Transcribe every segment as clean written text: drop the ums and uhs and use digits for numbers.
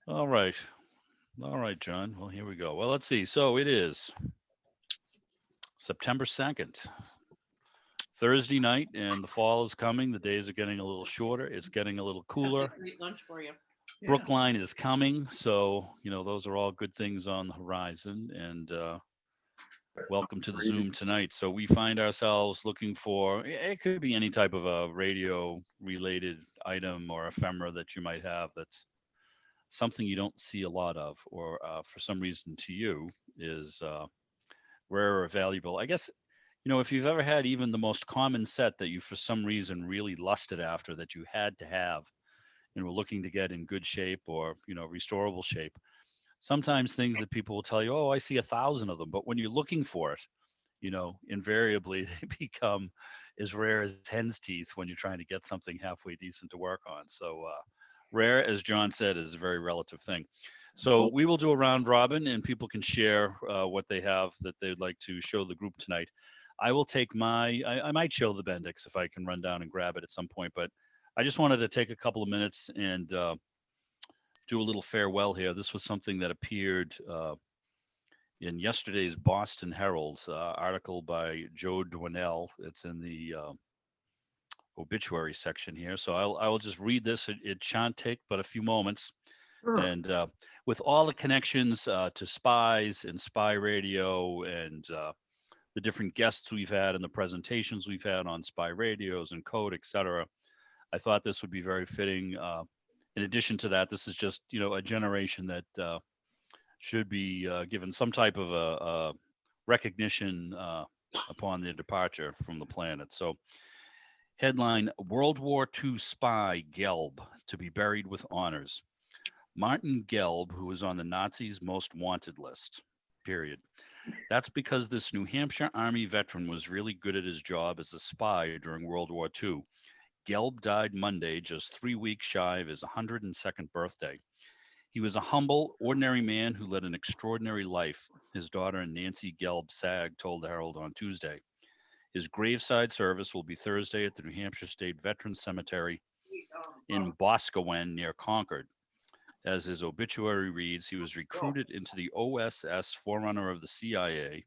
All right. All right, John. Well, here we go. Well, let's see. So it is September 2nd, Thursday night, and the fall is coming. The days are getting a little shorter. It's getting a little Got me cooler. a great lunch for you. Yeah. Brookline is coming. So, those are all good things on the horizon. And welcome to the Great. Zoom tonight. So we find ourselves looking for, it could be any type of a radio related item or ephemera that you might have that's something you don't see a lot of, or for some reason to you is rare or valuable. I guess, if you've ever had even the most common set that you for some reason really lusted after that you had to have and were looking to get in good shape or, restorable shape. Sometimes things that people will tell you, oh, I see 1,000 of them. But when you're looking for it, invariably they become as rare as hen's teeth when you're trying to get something halfway decent to work on. So, rare, as John said, is a very relative thing. So, Well, we will do a round robin and people can share what they have that they'd like to show the group tonight. I will take I might show the Bendix if I can run down and grab it at some point, but I just wanted to take a couple of minutes and do a little farewell here. This was something that appeared in yesterday's Boston Herald's article by Joe Dwinell. It's in the obituary section here. So I will just read this. It shan't take but a few moments. sure. And with all the connections to spies and spy radio and the different guests we've had and the presentations we've had on spy radios and code, etc., I thought this would be very fitting. In addition to that, this is just a generation that should be given some type of a recognition upon their departure from the planet. So, headline: World War II spy Gelb to be buried with honors. Martin Gelb, who was on the Nazis' most wanted list. Period. That's because this New Hampshire Army veteran was really good at his job as a spy during World War II. Gelb died Monday, just 3 weeks shy of his 102nd birthday. He was a humble, ordinary man who led an extraordinary life, his daughter Nancy Gelb Sag told the Herald on Tuesday. His graveside service will be Thursday at the New Hampshire State Veterans Cemetery in Boscawen near Concord. As his obituary reads, he was recruited into the OSS, forerunner of the CIA,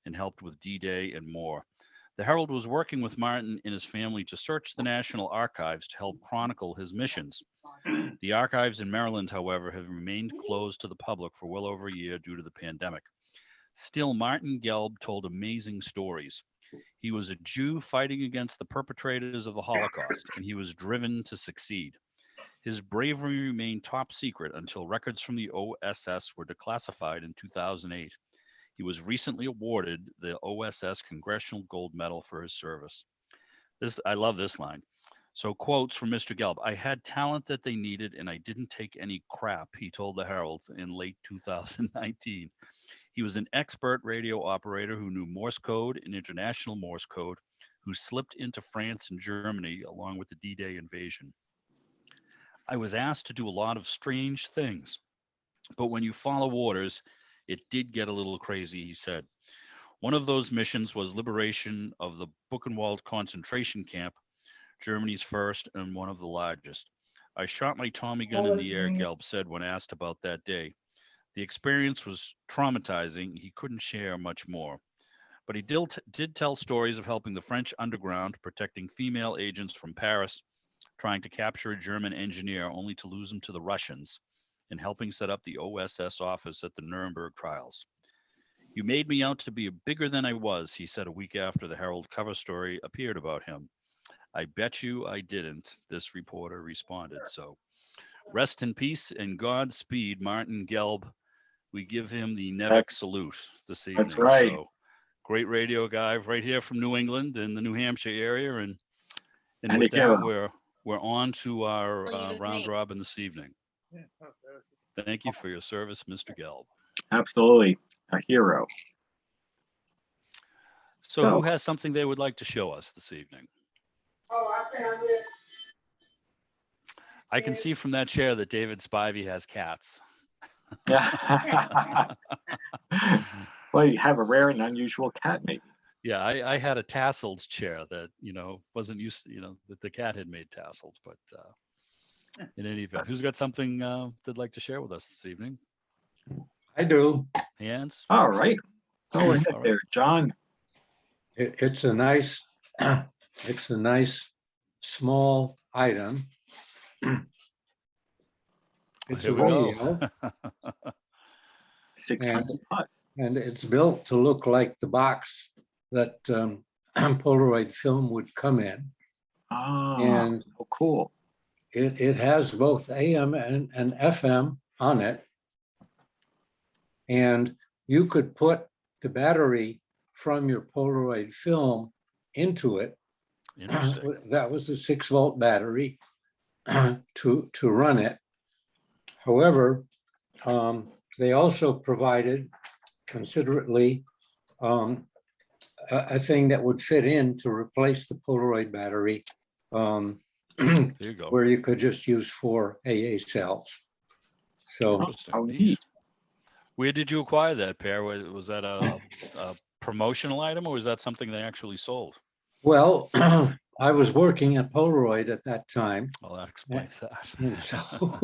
and helped with D Day and more. The Herald was working with Martin and his family to search the National Archives to help chronicle his missions. The archives in Maryland, however, have remained closed to the public for well over a year due to the pandemic. Still, Martin Gelb told amazing stories. He was a Jew fighting against the perpetrators of the Holocaust, and he was driven to succeed. His bravery remained top secret until records from the OSS were declassified in 2008. He was recently awarded the OSS Congressional Gold Medal for his service. I love this line. So, quotes from Mr. Gelb: I had talent that they needed, and I didn't take any crap, he told the Herald in late 2019. He was an expert radio operator who knew Morse code and international Morse code, who slipped into France and Germany along with the D Day invasion. I was asked to do a lot of strange things, but when you follow orders, it did get a little crazy, he said. One of those missions was liberation of the Buchenwald concentration camp, Germany's first and one of the largest. I shot my Tommy gun in the air, Gelb said when asked about that day. The experience was traumatizing. He couldn't share much more. But he did tell stories of helping the French underground, protecting female agents from Paris, trying to capture a German engineer only to lose him to the Russians, and helping set up the OSS office at the Nuremberg trials. You made me out to be bigger than I was, he said a week after the Herald cover story appeared about him. I bet you I didn't, this reporter responded. So rest in peace and Godspeed, Martin Gelb. We give him the Nevik That's salute this that's evening. right. So great radio guy right here from New England in the New Hampshire area. And And a with that, hero. we're on to our Bring you his round name. robin this evening. Thank you for your service, Mr. Gelb. Absolutely a hero. So, who So has something they would like to show us this evening? I can see from that chair that David Spivey has cats. well, you have a rare and unusual cat, maybe. Yeah, I had a tasseled chair that wasn't used, that the cat had made tasseled, but In any event, who's got something they'd like to share with us this evening? I do. Hands? All right. Go ahead All right. there, John. It's a nice, it's a nice small item. It's Here a we go. radio, 600 bucks. and it's built to look like the box that Polaroid film would come in. Ah, And oh, cool. it has both AM and FM on it. And you could put the battery from your Polaroid film into it. Interesting. That was a 6-volt battery to run it. However, they also provided considerately a thing that would fit in to replace the Polaroid battery, There you go. where you could just use 4 AA cells. So Interesting. How Neat. neat. Where did you acquire that pair? Was that a promotional item, or was that something they actually sold? well, I was working at Polaroid at that time. Well, that explains that. And so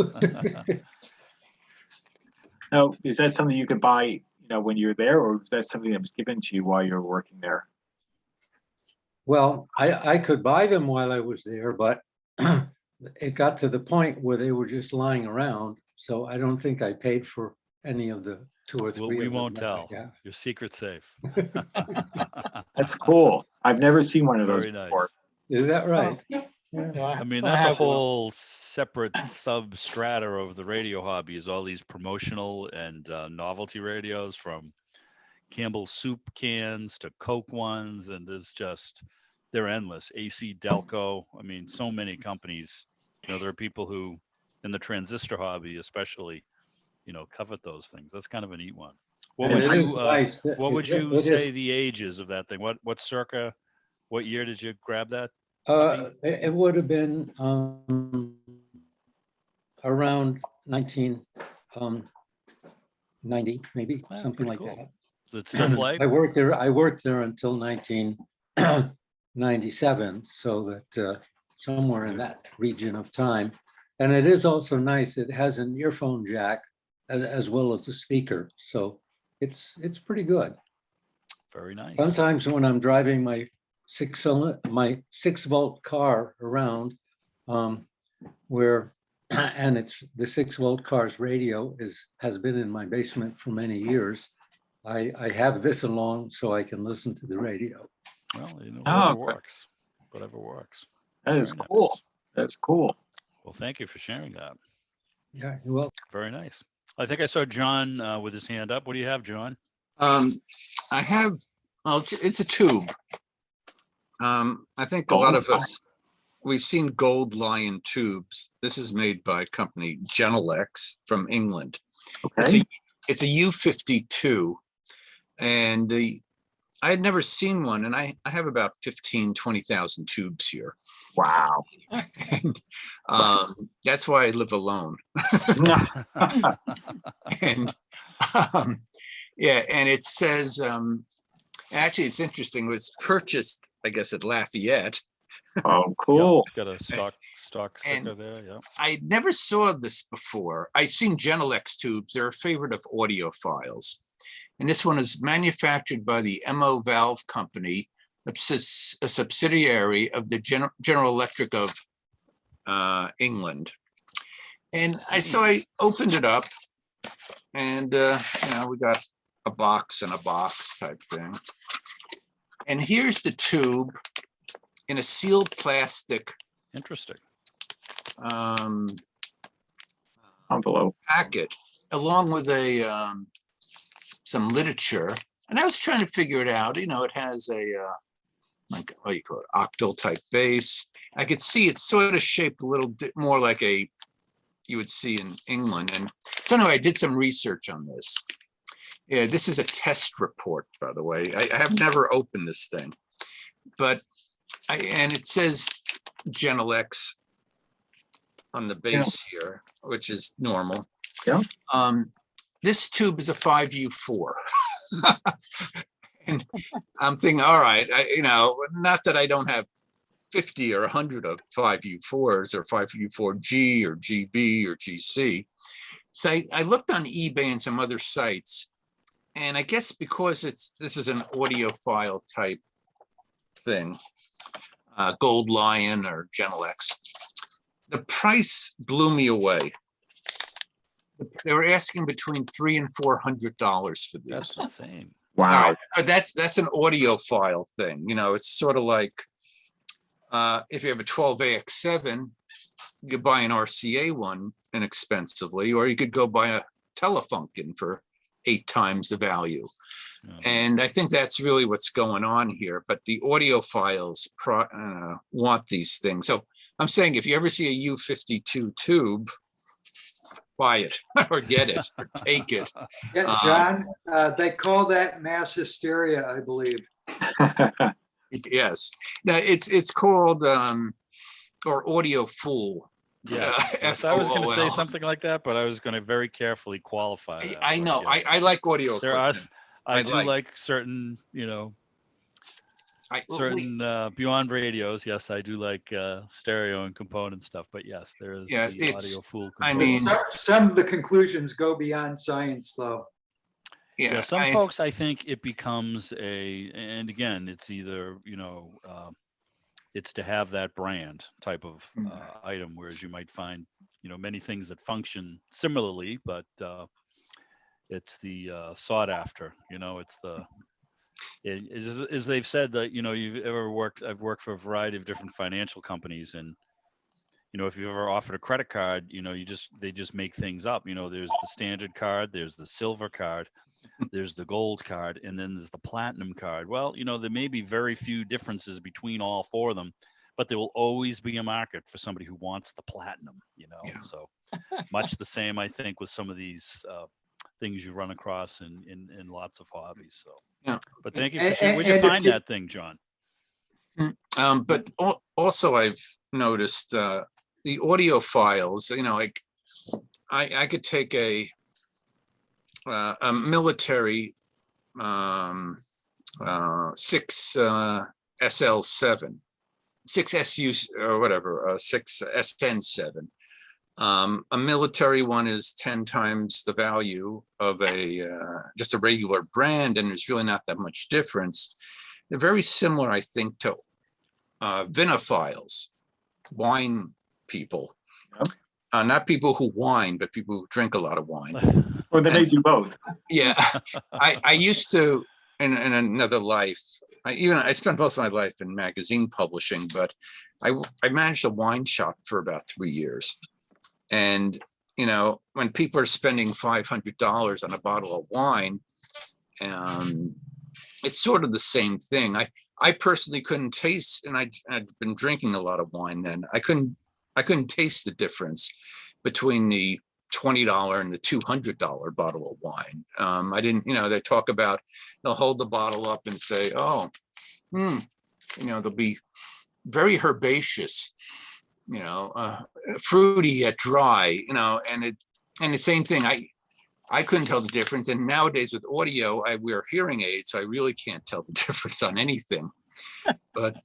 Now, is that something you could buy, when you're there, or is that something that was given to you while you're working there? well, I could buy them while I was there, but it got to the point where they were just lying around. So I don't think I paid for any of the 2 or 3. Well, we of them won't that I tell. have. Your secret's safe. That's cool. I've never seen one of those Very nice. before. Is that right? I mean, that's a whole separate substrata of the radio hobby, is all these promotional and novelty radios, from Campbell soup cans to Coke ones, and they're endless. AC Delco. I mean, so many companies. There are people who, in the transistor hobby especially, covet those things. That's kind of a neat one. What And would it is you nice that what would it- you it is- say the age is of that thing? What year did you grab that? It would have been around 1990, maybe, Yeah, something pretty like cool. that. Does it still play? I worked there until 1997, so that somewhere in that region of time. And it is also nice. It has an earphone jack as well as a speaker, so it's pretty good. Very nice. Sometimes when I'm driving my 6-volt car around, where and it's the 6-volt car's radio has been in my basement for many years. I have this along so I can listen to the radio. Well, Oh, whatever works. That is Very cool. nice. That's cool. Well, thank you for sharing that. Yeah, well, Very nice. I think I saw John with his hand up. What do you have, John? I have, it's a tube. I think a lot of us, we've seen Gold Lion tubes. This is made by company Genelex from England. Okay. It's a U52, and I had never seen one, and I have about 20,000 tubes here. Wow. And that's why I live alone. And yeah, and it says, actually, it's interesting. It was purchased, I guess, at Lafayette. Oh, cool. It's got a stock And- sticker there. Yeah. I never saw this before. I've seen Genelex tubes. They're a favorite of audiophiles. And this one is manufactured by the MO Valve Company, a subsidiary of the General Electric of England. And so I opened it up, and we got a box and a box type thing. And here's the tube in a sealed plastic Interesting. Envelope. packet, along with some literature. And I was trying to figure it out. It has a like, what do you call it, octal type base. I could see it's sort of shaped a little bit more like you would see in England. And so anyway, I did some research on this. Yeah, this is a test report, by the way. I have never opened this thing, but and it says Genelex on the base here, which is normal. Yeah. This tube is a 5U4. And I'm thinking, all right, not that I don't have 50 or 100 of 5U4s or 5U4G or GB or GC. So I looked on eBay and some other sites, and I guess because this is an audiophile type thing, Gold Lion or Gentle X, the price blew me away. They were asking between $300 and $400 for these. That's insane. Wow. That's an audiophile thing. You know, it's sort of like if you have a 12AX7, you could buy an RCA one inexpensively, or you could go buy a Telefunken for 8 times the value. And I think that's really what's going on here. But the audiophiles want these things. So I'm saying if you ever see a U52 tube, buy it or get it or take it. Yeah, John, they call that mass hysteria, I believe. Yes. Now it's called or audio fool. Yeah, yes, I was going to say something like that, but I was going to very carefully qualify that. I know. Yes. I like audio. There are. I do like- like certain, certain beyond radios. Yes, I do like stereo and component stuff. But yes, there is Yeah, the it's- audio fool. I component. mean- Some of the conclusions go beyond science, though. Yeah, some folks, I think it becomes and again, it's either, it's to have that brand type of item, whereas you might find, many things that function similarly, but it's the sought after, it's the, as they've said that, I've worked for a variety of different financial companies, and, if you've ever offered a credit card, they just make things up. There's the standard card, there's the silver card, there's the gold card, and then there's the platinum card. Well, there may be very few differences between all 4 of them, but there will always be a market for somebody who wants the platinum, Yeah. So much the same, I think, with some of these things you run across in lots of hobbies. So, Yeah. But thank you And- for sharing. Where'd you and if find you- that thing, John? But also I've noticed the audio files, like I could take a military 6 SL7, 6 SU or whatever, 6 SN7. A military one is 10 times the value of just a regular brand, and there's really not that much difference. They're very similar, I think, to vinophiles, wine people. Yep. Not people who whine, but people who drink a lot of wine. Or they may do both. Yeah, I used to in another life. I spent most of my life in magazine publishing, but I managed a wine shop for about 3 years. And when people are spending $500 on a bottle of wine, it's sort of the same thing. I personally couldn't taste, and I'd been drinking a lot of wine then. I couldn't taste the difference between the $20 and the $200 bottle of wine. I didn't, they talk about, they'll hold the bottle up and say, oh, they'll be very herbaceous, fruity yet dry, and the same thing. I couldn't tell the difference. And nowadays with audio, I wear hearing aids, so I really can't tell the difference on anything. But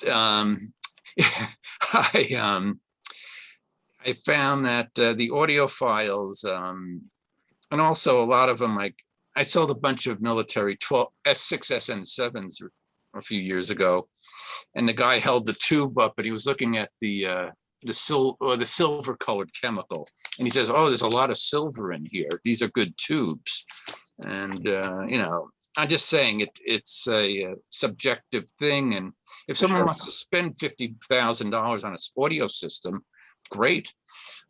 I found that the audiophiles, and also a lot of them, like I sold a bunch of military 12 S6 SN7s a few years ago, and the guy held the tube up and he was looking at the silver colored chemical, and he says, "Oh, there's a lot of silver in here. These are good tubes." And I'm just saying it's a subjective thing, and if someone wants to spend $50,000 on an audio system, great.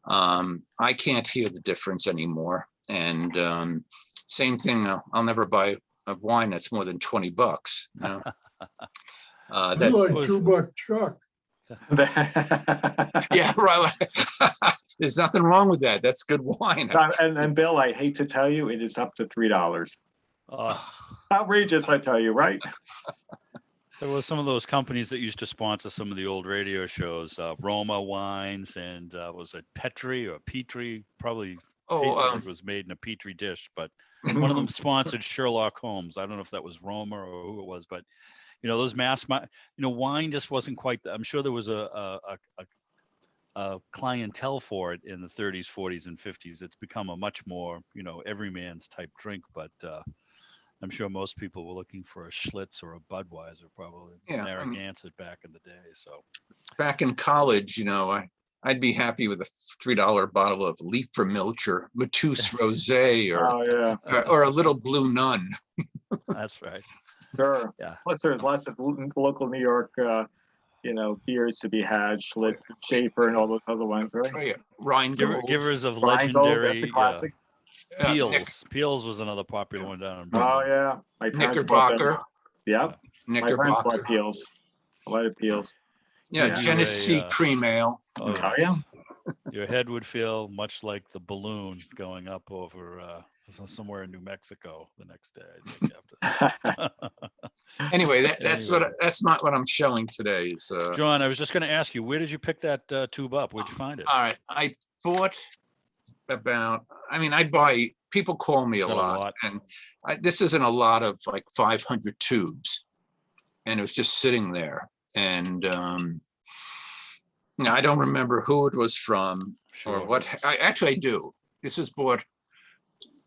I can't hear the difference anymore. And same thing, I'll never buy a wine that's more than $20. That's $2 truck. yeah, right. There's nothing wrong with that. That's good wine. And Bill, I hate to tell you, it is up to $3. Outrageous, I tell you, right? There was some of those companies that used to sponsor some of the old radio shows, Roma Wines, and was it Petri or Petri? Probably tasted like it was made in a Petri dish, but one of them sponsored Sherlock Holmes. I don't know if that was Roma or who it was, but those wine just wasn't quite. I'm sure there was a clientele for it in the 30s, 40s, and 50s. It's become a much more, everyman's type drink, but I'm sure most people were looking for a Schlitz or a Budweiser, probably Yeah, Narragansett back in the day. So back in college, I'd be happy with a $3 bottle of Liefernmilcher, Mateus Rosé, Oh, yeah, or a little Blue Nun. that's right. sure. Yeah. Plus, there's lots of local New York, beers to be had, Schlitz, Schaefer, and all those other ones, Oh, right? yeah. Rheingold. Givers of Rheingold, that's a legendary classic. Peels. Peels was another popular one down in Oh, Brooklyn. yeah. My parents bought them. Knickerbocker. Yep. My parents bought Knickerbocker. Peels. A lot of Peels. Yeah, Yeah. Genesee Cream Ale. Oh, Oh, yeah. Your head would feel much like the balloon going up over somewhere in New Mexico the next day. I think after. Anyway, that's Anyway. that's not what I'm showing today. Is John, I was just going to ask you, where did you pick that tube up? Where'd you find it? all right. I bought I buy. People call me a Is that a lot, lot? and this isn't a lot of like 500 tubes, and it was just sitting there. And I don't remember who it was from or Sure. what. I do. This was bought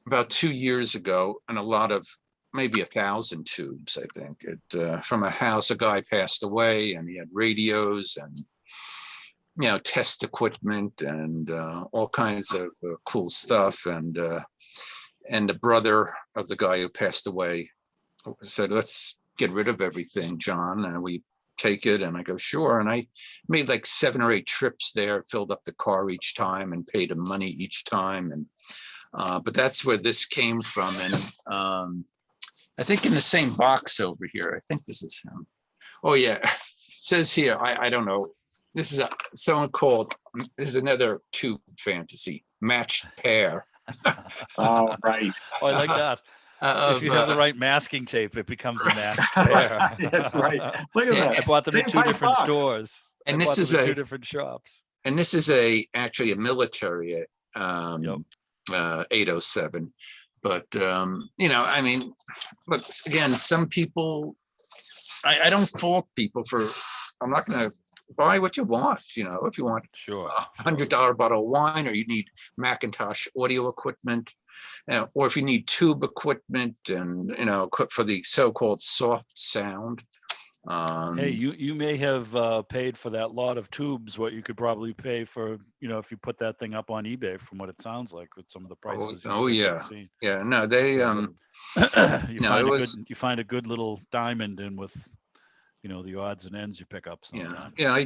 about 2 years ago, and a lot of maybe 1,000 tubes, I think, from a house. A guy passed away, and he had radios and test equipment and all kinds of cool stuff. And the brother of the guy who passed away said, "Let's get rid of everything, John." And we take it, and I go, "Sure." And I made like 7 or 8 trips there, filled up the car each time and paid him money each time. And but that's where this came from. And I think in the same box over here, I think this is him. Oh yeah, it says here, I don't know. This is someone called, this is another tube fantasy, matched pair. Oh, right. Oh, I like that. If you have the right masking tape, it becomes a matched pair. That's right. Look at Yeah, that. I bought them Same in 2 size different box. stores. And I this bought them is in a- 2 different shops. And this is actually a military 807. But look, again, some people, I don't fault people for, I'm not going to buy what you want, if you want Sure. a $100 bottle of wine, or you need Macintosh audio equipment, or if you need tube equipment and, for the so-called soft sound. Hey, you may have paid for that lot of tubes what you could probably pay for, if you put that thing up on eBay, from what it sounds like with some of the prices. oh, I've yeah. seen. Yeah, no, they, you No, find it a was- good, you find a good little diamond in with, the odds and ends you pick up sometimes. yeah, I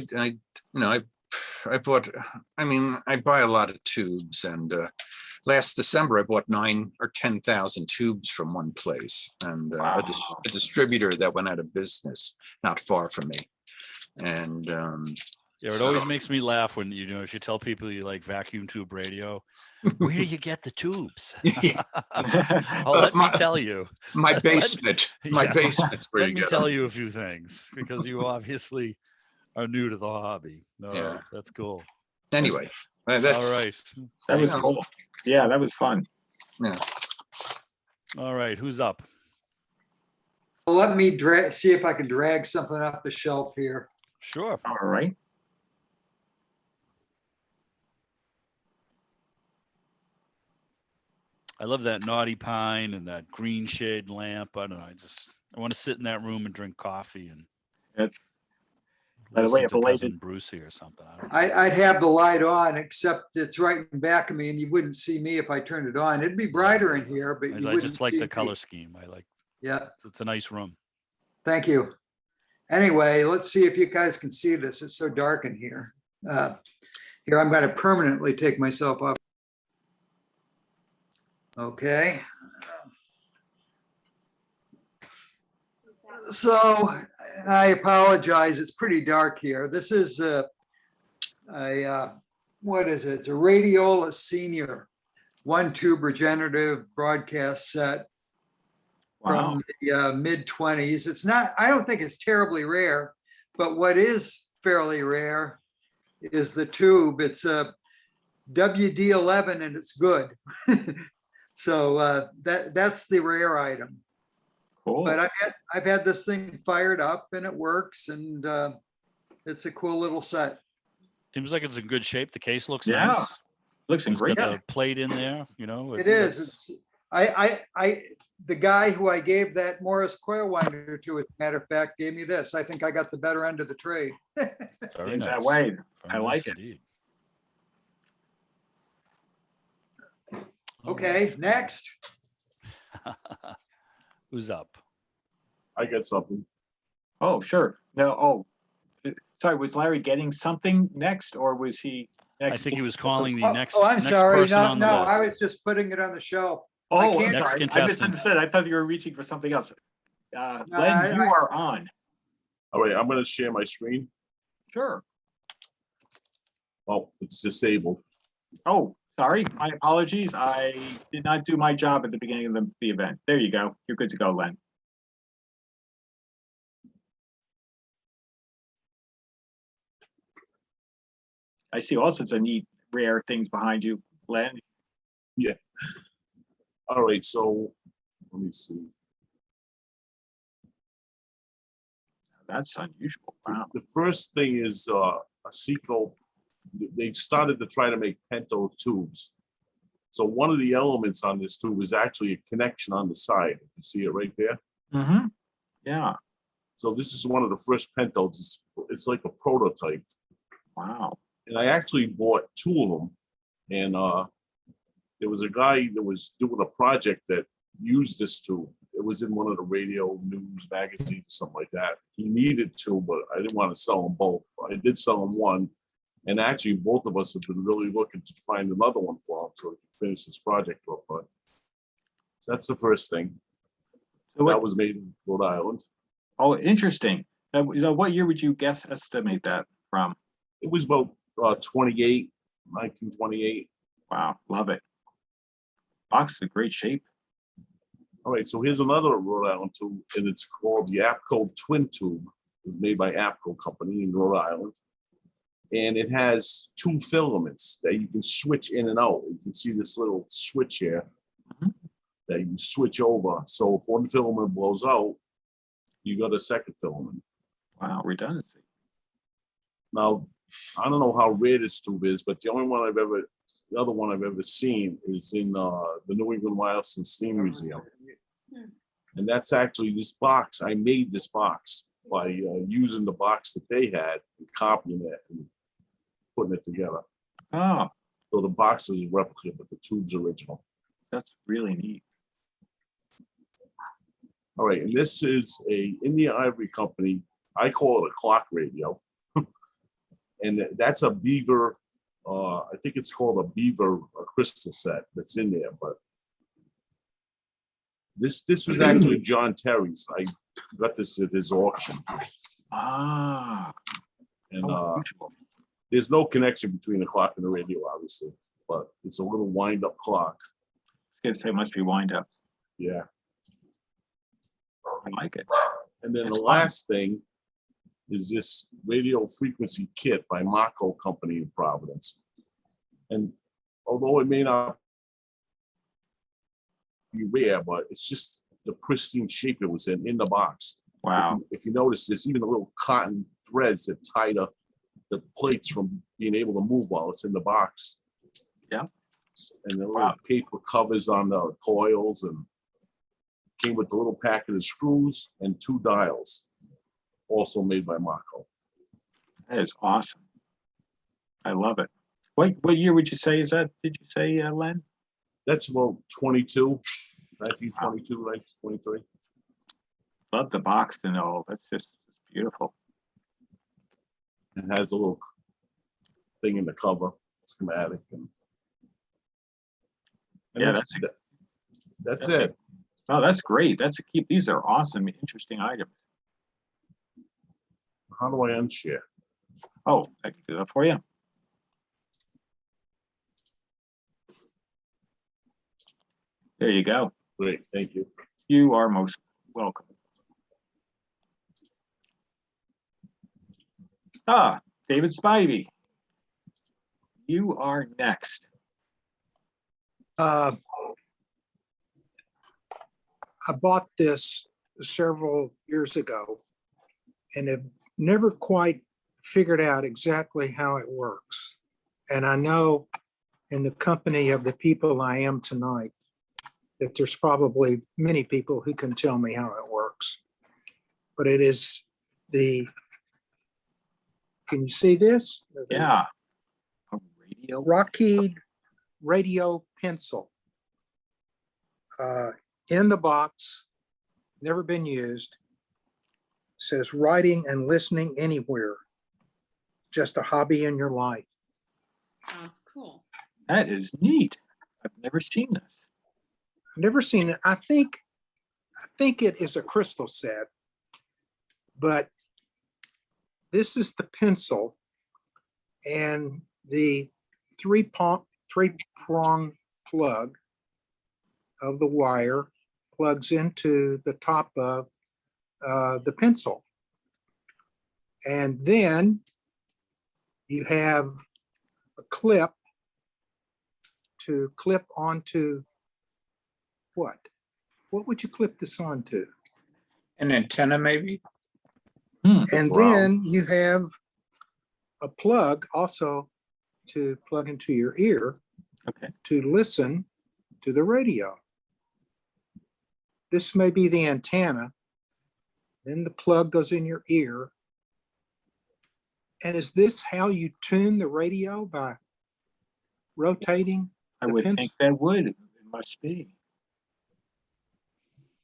bought, I buy a lot of tubes, and last December I bought 9 or 10,000 tubes from one place, and a distributor that went out of business not far from me. And Yeah, it always makes me laugh when if you tell people you like vacuum tube radio, where do you get the tubes? Oh, let me tell you. my basement, Yeah. basement's where Let you me get tell them. you a few things, because you obviously are new to the hobby. No, Yeah. that's cool. Anyway, that's All right. That was cool. Yeah, that was fun. Yeah. All right. Who's up? Let me see if I can drag something off the shelf here. Sure. All right. I love that naughty pine and that green shade lamp. I don't know. I want to sit in that room and drink coffee and That's- By the way, listen a to belated- Cousin Brucey or something. I don't know. I'd have the light on, except it's right in back of me and you wouldn't see me if I turned it on. It'd be brighter in here, but you I wouldn't just like see the me. color scheme. I like Yeah, it's a nice room. thank you. Anyway, let's see if you guys can see this. It's so dark in here. Here, I'm going to permanently take myself off. Okay. So I apologize. It's pretty dark here. This is what is it? It's a Radiola Senior 1-tube regenerative broadcast set Wow. from the mid-20s. It's not, I don't think it's terribly rare, but what is fairly rare is the tube. It's a WD-11 and it's good. So that's the rare item. Cool. But I've had this thing fired up and it works, and it's a cool little set. Seems like it's in good shape. The case looks Yeah, nice. Looks in It's great. got shape. the plate in there, you know. It is. that's- It's the guy who I gave that Morris coil winder to, as a matter of fact, gave me this. I think I got the better end of the trade. Very Seems that nice. way. Very I like nice it. indeed. Okay, next. Who's up? I got something. Oh, sure. No, sorry, was Larry getting something next, or was he I next? think he was calling the Oh, next. I'm next sorry. person No, on the no, I list. was just putting it on the shelf. Oh, I'm can't- Next sorry. I contestant. misunderstood. I thought you were reaching for something else. I- Len, you are on. All right, I'm gonna share my screen. Sure. Oh, it's disabled. Oh, sorry. My apologies. I did not do my job at the beginning of the event. There you go. You're good to go, Len. I see all sorts of neat, rare things behind you, Len. All right, so let me see. That's unusual. Wow. The first thing is a Seco. They started to try to make Pentel tubes. So one of the elements on this tube is actually a connection on the side. You see it right there. Mm-hmm. Yeah. So this is one of the first Pentels. It's like a prototype. Wow. And I actually bought two of them. And there was a guy that was doing a project that used this tube. It was in one of the radio news magazines or something like that. He needed two, but I didn't want to sell them both. I did sell him one. And actually, both of us have been really looking to find another one for him so we can finish this project up. But so that's the first thing. So That what, was made in Rhode Island. oh, interesting. What year would you estimate that from? It was about 1928. Wow, love it. Box is in great shape. All right, so here's another Rhode Island tube, and it's called the APCO Twin Tube. It was made by APCO Company in Rhode Island. And it has two filaments that you can switch in and out. You can see this little switch here that you can switch over. So if one filament blows out, you got a second filament. Wow, redundancy. Now, I don't know how rare this tube is, but the other one I've ever seen is in the New England Wireless and Steam Museum. And that's actually this box. I made this box by using the box that they had and copying it and putting it together. Oh, So the box is a replica, but the tube's original. that's really neat. All right, and this is a Indian Ivory Company. I call it a clock radio. And that's a Beaver, I think it's called a Beaver crystal set that's in there, but this was actually John Terry's. I got this at his auction. Ah, And unusual. there's no connection between the clock and the radio, obviously, but it's a little wind-up clock. I was gonna say it must be wind up. Yeah. I like it. And then That's the fun. last thing is this radio frequency kit by Mako Company in Providence. And although it may not be rare, but it's just the pristine shape it was in the box. Wow. If you notice, there's even the little cotton threads that tie the plates from being able to move while it's in the box. Yeah. And the little Wow. paper covers on the coils, and came with a little packet of screws and two dials, also made by Mako. That is awesome. I love it. What year would you say is that? Did you say, Len? That's about 1922, 1923. Love the box and all. That's just beautiful. It has a little thing in the cover, schematic. And Yeah, that's it. Oh, that's great. That's a keep. These are awesome, interesting items. How do I unshare? Oh, I can do that for you. There you go. Great, thank you. You are most welcome. Ah, David Spivey. You are next. I bought this several years ago and have never quite figured out exactly how it works. And I know in the company of the people I am tonight, that there's probably many people who can tell me how it works. But it is can you see this? Yeah. A radio. Rockheed radio pencil. In the box, never been used. Says writing and listening anywhere. Just a hobby in your life. Oh, cool. That is neat. I've never seen this. I've never seen it. I think it is a crystal set, but this is the pencil, and the three-prong plug of the wire plugs into the top of the pencil. And then you have a clip to clip onto what? What would you clip this onto? An antenna, maybe? And Wow. then you have a plug also to plug into your ear Okay. to listen to the radio. This may be the antenna. Then the plug goes in your ear. And is this how you tune the radio, by rotating? I The would pencil? think that would. It must be.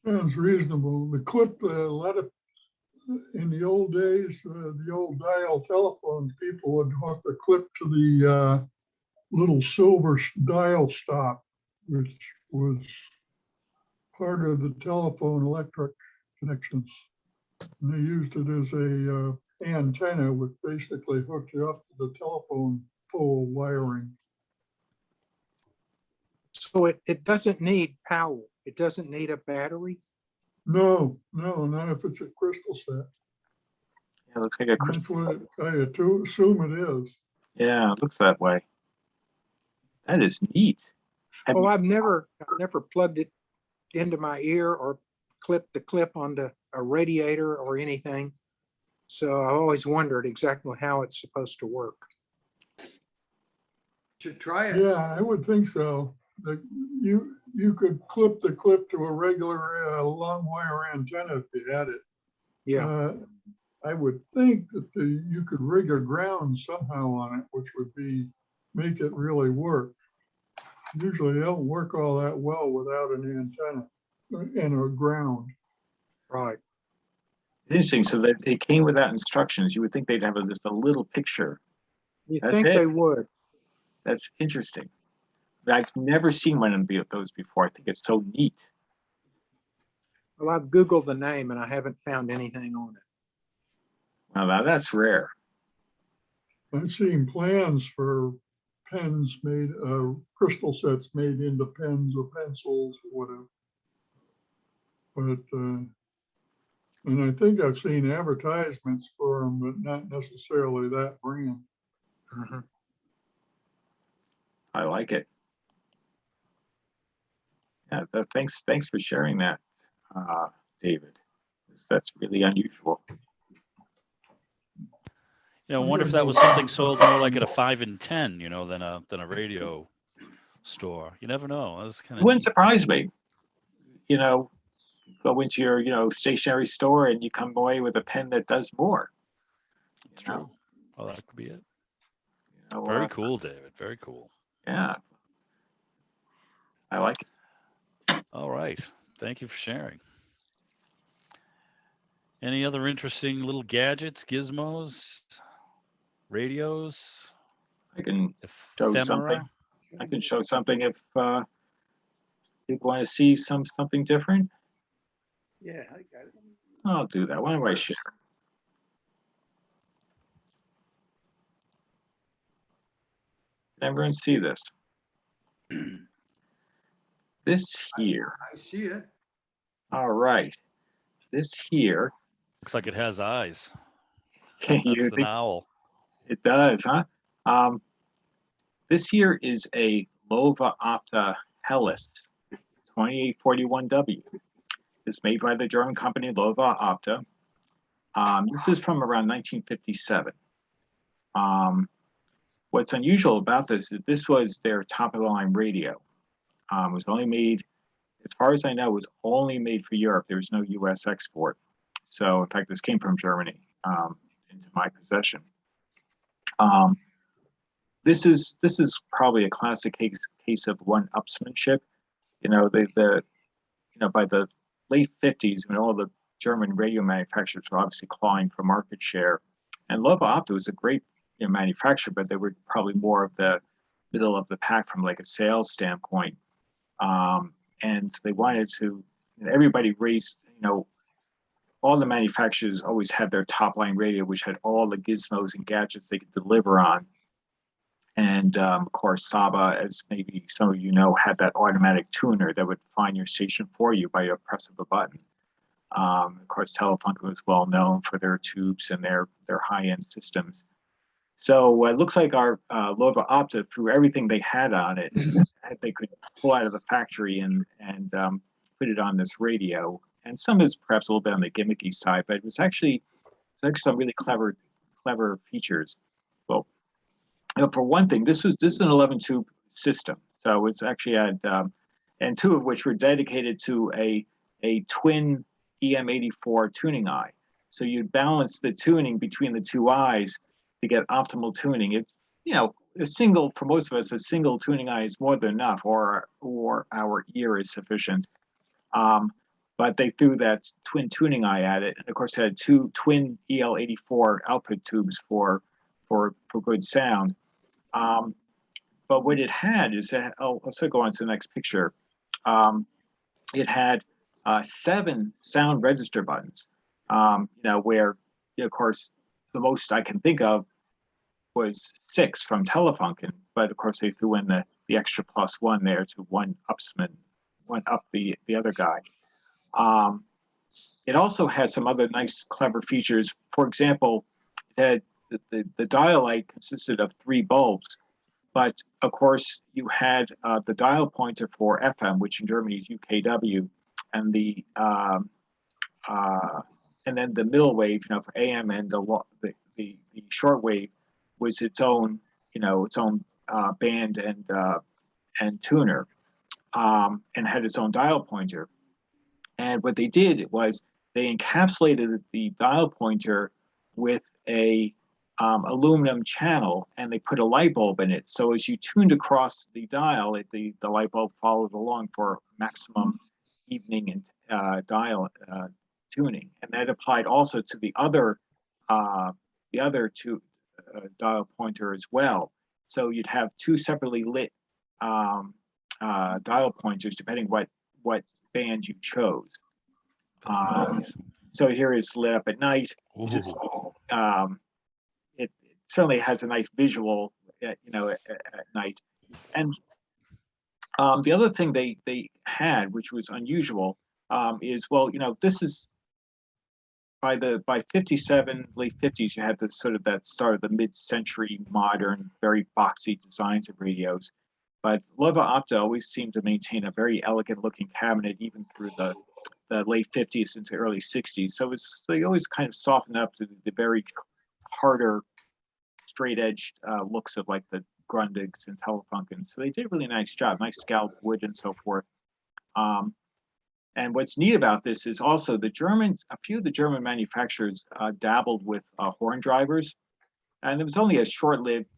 Sounds reasonable. The clip, a lot of, in the old days, the old dial telephone, people would hook the clip to the little silver dial stop, which was part of the telephone electric connections. And they used it as a antenna, which basically hooked you up to the telephone pole wiring. So it doesn't need power. It doesn't need a battery. No, not if it's a crystal set. Yeah, it looks like a That's crystal. what I assume it is. Yeah, it looks that way. That is neat. Have Well, you- I've never plugged it into my ear or clipped the clip onto a radiator or anything. So I always wondered exactly how it's supposed to work. Should try it. Yeah, I would think so. You could clip the clip to a regular long wire antenna if you had it. Yeah. I would think that you could rig a ground somehow on it, which would make it really work. Usually they don't work all that well without an antenna and a ground. Right. Interesting. So that it came without instructions. You would think they'd have just a little picture. You That's think it. they would? That's interesting. I've never seen one of those before. I think it's so neat. Well, I've Googled the name and I haven't found anything on it. Well, now that's rare. I've seen plans for pens made, crystal sets made into pens or pencils or whatever. But, and I think I've seen advertisements for them, but not necessarily that brand. Mhm. I like it. Yeah, thanks for sharing that, David. That's really unusual. You know, I wonder if that was something sold more like at a 5 and 10, you know, than a radio store. You never know. That's kind It of wouldn't surprise me. You know, go into your, stationery store and you come away with a pen that does more. You know? true. Oh, that could be it. You know, Very cool, David. Very cool. Yeah. I like it. All right. Thank you for sharing. Any other interesting little gadgets, gizmos, radios, I can show something. ephemera? I can show something if people want to see something different. Yeah, I got it. I'll do that. Why don't I share? Can everyone see this? This here. I see it. All right. This here. Looks like it has eyes. Can That's you an think owl. it does, huh? This here is a Lova Opta Hellas 2841W. It's made by the German company Lova Opta. This is from around 1957. What's unusual about this is this was their top of the line radio. It was only made, as far as I know, it was only made for Europe. There was no US export. So in fact, this came from Germany into my possession. This is probably a classic case of one-upsmanship. You know, by the late 50s, when all the German radio manufacturers were obviously clawing for market share, and Lova Opta was a great manufacturer, but they were probably more of the middle of the pack from like a sales standpoint. And they wanted to, everybody raised, all the manufacturers always had their top line radio, which had all the gizmos and gadgets they could deliver on. And of course, Saba, as maybe some of you know, had that automatic tuner that would find your station for you by a press of a button. Of course, Telefunken was well known for their tubes and their high-end systems. So it looks like our Lova Opta, threw everything they had on it, they could pull out of the factory and put it on this radio. And some is perhaps a little bit on the gimmicky side, but it was actually some really clever features. Well, for one thing, this is an 11 tube system, so it's actually had and two of which were dedicated to a twin EM84 tuning eye. So you'd balance the tuning between the two eyes to get optimal tuning. It's a single, for most of us, a single tuning eye is more than enough, or our ear is sufficient. But they threw that twin tuning eye at it, and of course had two twin EL84 output tubes for good sound. But what it had is that, let's go on to the next picture. It had 7 sound register buttons. Where of course the most I can think of was 6 from Telefunken, but of course they threw in the extra +1 there to one up the other guy. It also had some other nice, clever features. For example, it had the dial light consisted of 3 bulbs, but of course you had the dial pointer for FM, which in Germany is UKW, and and then the middle wave, for AM, and the short wave was its own, band and tuner, and had its own dial pointer. And what they did was they encapsulated the dial pointer with a aluminum channel, and they put a light bulb in it. So as you tuned across the dial, the light bulb followed along for maximum evening and dial tuning. And that applied also to the other two dial pointer as well. So you'd have 2 separately lit dial pointers depending what band you chose. So here is lit up at night. It certainly has a nice visual, at night. And the other thing they had, which was unusual, is, this is by 57, late 50s, you had the sort of that start of the mid-century modern, very boxy designs of radios. But Lova Opta always seemed to maintain a very elegant looking cabinet, even through the late 50s into early 60s. So they always kind of softened up to the very harder, straight-edged looks of like the Grundigs and Telefunken. So they did a really nice job, nice scalloped wood and so forth. And what's neat about this is also a few of the German manufacturers dabbled with horn drivers. And it was only a short-lived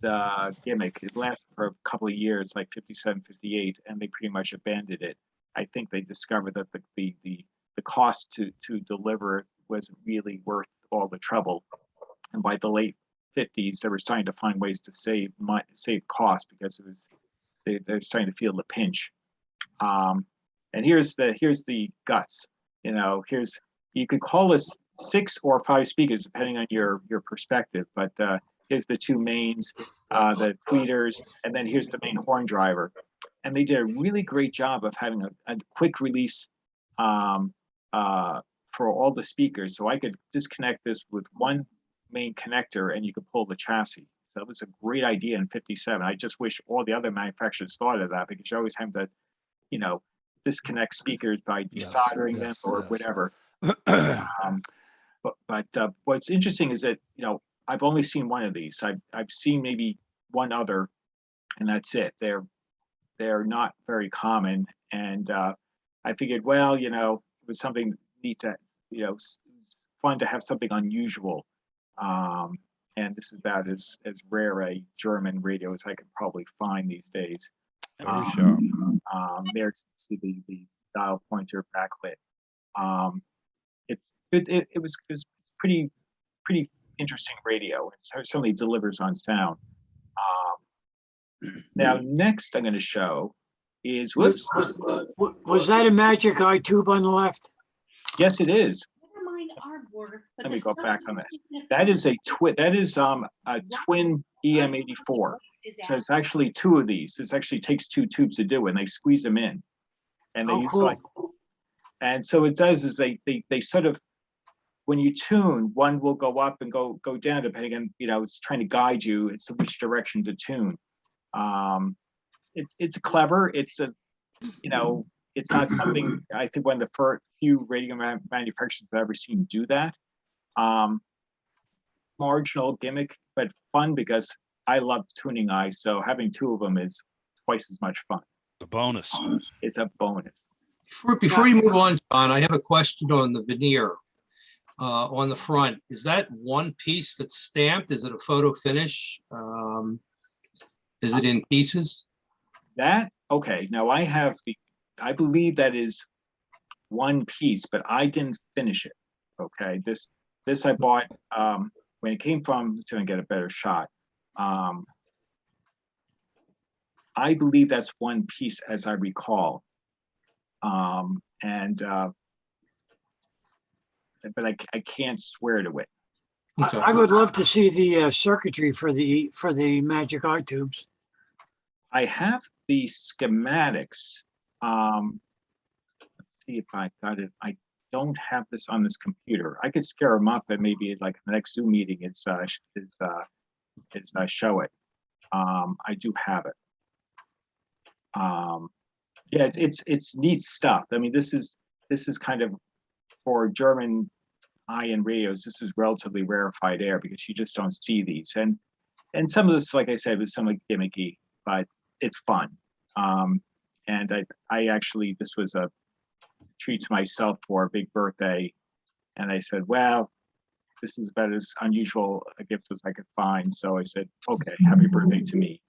gimmick. It lasted for a couple of years, like 57, 58, and they pretty much abandoned it. I think they discovered that the cost to deliver wasn't really worth all the trouble. And by the late 50s, they were starting to find ways to save costs, because they're starting to feel the pinch. And here's the guts. You could call this 6 or 5 speakers depending on your perspective, but here's the 2 mains, the tweeters, and then here's the main horn driver. And they did a really great job of having a quick release for all the speakers. So I could disconnect this with one main connector and you could pull the chassis. So that was a great idea in 57. I just wish all the other manufacturers thought of that, because you always have to, disconnect speakers by Yes, desoldering them yes, or yes. whatever. But what's interesting is that, you know, I've only seen one of these. I've seen maybe one other, and that's it. They're not very common, and I figured, well, you know, it was something neat to, you know, fun to have something unusual. And this is about as rare a German radio as I could probably find these days. Very sharp. There's see the dial pointer backlit. It was pretty interesting radio. It certainly delivers on sound. Now next I'm going to show is whoops. Was that a magic eye tube on the left? Yes, it is. Never mind artboard, but Let me the go back on sun- that. That is a twin. That is a twin EM84. Is So it's out. actually two of these. This actually takes two tubes to do, and they squeeze them in, and they Oh, use cool. like. And so it does is they sort of, when you tune, one will go up and go down depending on, you know, it's trying to guide you. It's to which direction to tune. It's clever. It's a, you know, it's not something I think one of the first few radio manufacturers I've ever seen do that. Marginal gimmick, but fun because I love tuning eyes. So having two of them is twice as much fun. The bonus. It's a bonus. Before you move on, John, I have a question on the veneer on the front. Is that one piece that's stamped? Is it a photo finish? Is it in pieces? That, okay, now I believe that is one piece, but I didn't finish it. Okay, this I bought when it came from, it's gonna get a better shot. I believe that's one piece as I recall. But I can't swear to it. Okay. I would love to see the circuitry for the magic eye tubes. I have the schematics. Let's see if I got it. I don't have this on this computer. I could scare them up, and maybe like the next Zoom meeting is show it. I do have it. Yeah, it's neat stuff. I mean, this is kind of, for German high-end radios, this is relatively rarefied air because you just don't see these. And some of this, like I said, was somewhat gimmicky, but it's fun. And I actually, this was a treat to myself for a big birthday. And I said, well, this is about as unusual a gift as I could find. So I said, okay, happy birthday to me.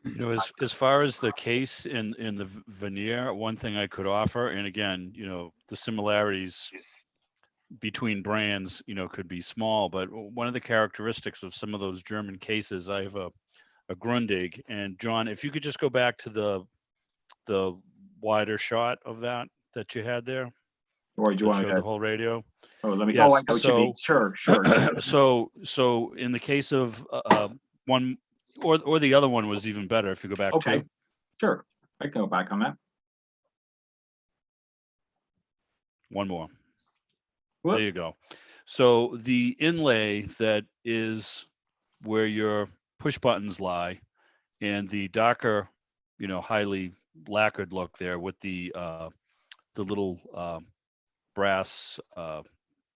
You know, as far as the case in the veneer, one thing I could offer, and again, you know, the similarities between brands, you know, could be small, but one of the characteristics of some of those German cases, I have a Grundig, and John, if you could just go back to the wider shot of that you had there, Or do you that want showed to? the whole radio. Oh, let me. Yes, Oh, I know what you mean. Sure. So in the case of one, or the other one was even better if you go back Okay, to. sure. I can go back on that. One more. Whoop. There you go. So the inlay that is where your push buttons lie, and the darker, you know, highly lacquered look there with the little brass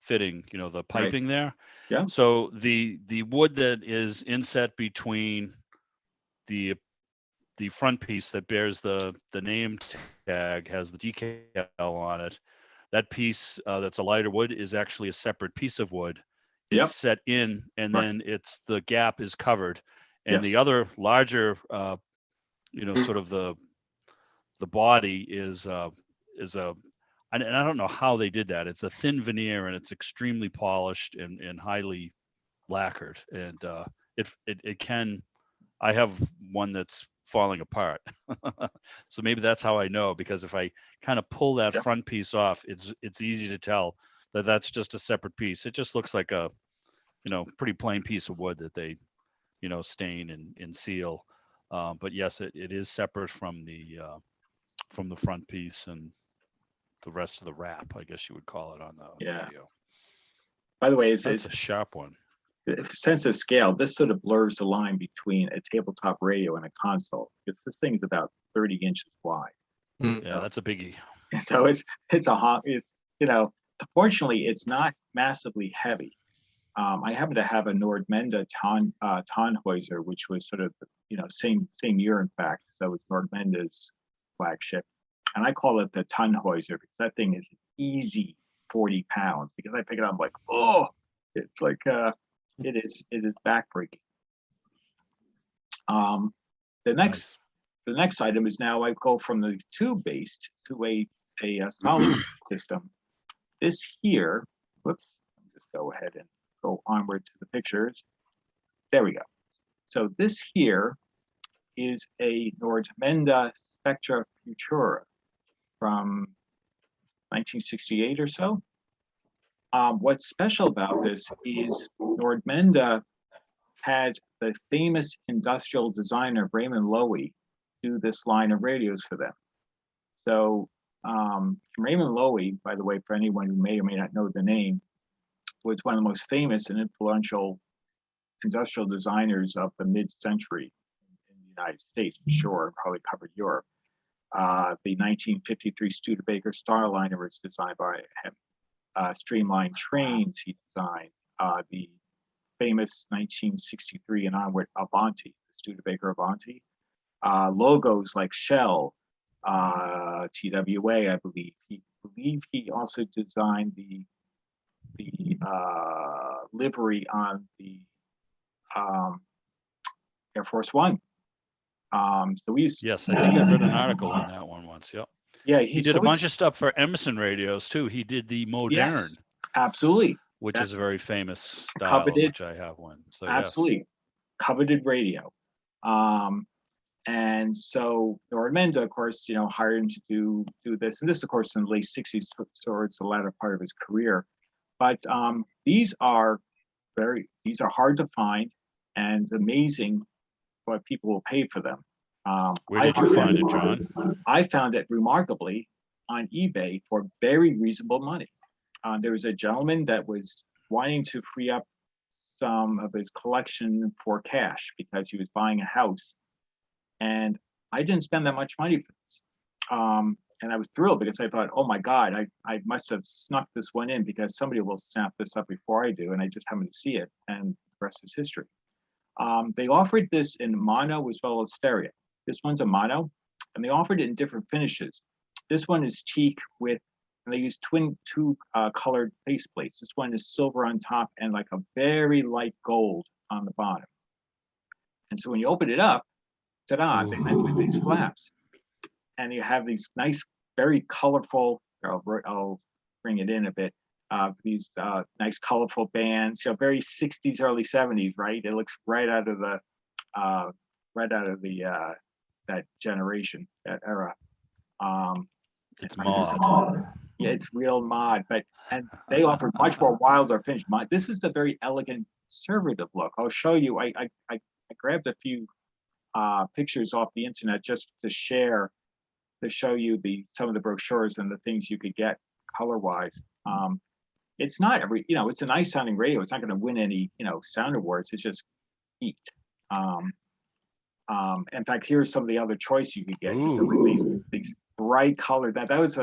fitting, you know, the piping there. Yeah. So the wood that is inset between the front piece that bears the name tag, has the decal on it. That piece that's a lighter wood is actually a separate piece of wood. Yep. It's set in, and Right. then the gap is covered. And the Yes. other larger, you know, sort of the body is a, and I don't know how they did that. It's a thin veneer and it's extremely polished and highly lacquered. And it can, I have one that's falling apart. So maybe that's how I know, because if I kind of pull that Yep. front piece off, it's easy to tell that that's just a separate piece. It just looks like a, you know, pretty plain piece of wood that they, you know, stain and seal. But yes, it is separate from the front piece and the rest of the wrap, I guess you would call it, on the Yeah. radio. By the way, That's a sharp one. sense of scale, this sort of blurs the line between a tabletop radio and a console. Because this thing is about 30 inches wide. Yeah, that's a biggie. So it's a hot, fortunately, it's not massively heavy. I happen to have a Nordmenda Tannhäuser, which was sort of, same year, in fact. So it's Nordmenda's flagship. And I call it the Tannhäuser because that thing is easy 40 pounds, because I pick it up, I'm like, oh, it's like, it is backbreaking. The next item is now I go from the tube-based to a solid system. This here, whoops, just go ahead and go onward to the pictures. There we go. So this here is a Nordmenda Spectra Futura from 1968 or so. What's special about this is Nordmenda had the famous industrial designer Raymond Loewy do this line of radios for them. So Raymond Loewy, by the way, for anyone who may or may not know the name, was one of the most famous and influential industrial designers of the mid-century in the United States, for sure, probably covered Europe. The 1953 Studebaker Starliner was designed by him. Streamlined trains he designed. The famous 1963 and onward Avanti, the Studebaker Avanti. Logos like Shell, TWA, I believe. He also designed the livery on the Air Force One. So he's, Yes, I think I read an article on that one once. Yep. Yeah, he did a bunch of stuff for Emerson radios too. He did the Modern, yes, absolutely, which is a very famous style, coveted, which I have one. So absolutely, yes. Coveted radio. And so Nordmenda, of course, hired him to do this, and this, of course, in the late 60s, towards the latter part of his career. But these are hard to find, and amazing what people will pay for them. Where did you find it, John? I found it remarkably on eBay for very reasonable money. There was a gentleman that was wanting to free up some of his collection for cash because he was buying a house. And I didn't spend that much money for this. And I was thrilled because I thought, oh my God, I must have snuck this one in because somebody will snap this up before I do. And I just happened to see it, and the rest is history. They offered this in mono as well as stereo. This one's a mono, and they offered it in different finishes. This one is teak with, and they use two colored faceplates. This one is silver on top and like a very light gold on the bottom. And so when you open it up, ta-da, it's with these flaps. And you have these nice, very colorful, I'll bring it in a bit, these nice colorful bands, very 60s, early 70s, right? It looks right out of that generation, that era. It's mod. Yeah, it's real mod, and they offer much more wilder finish. This is the very elegant, conservative look. I'll show you. I grabbed a few pictures off the internet just to share, to show you some of the brochures and the things you could get color-wise. It's not it's a nice sounding radio. It's not going to win any, sound awards. It's just neat. In fact, here's some of the other choice you could get. These bright color. That was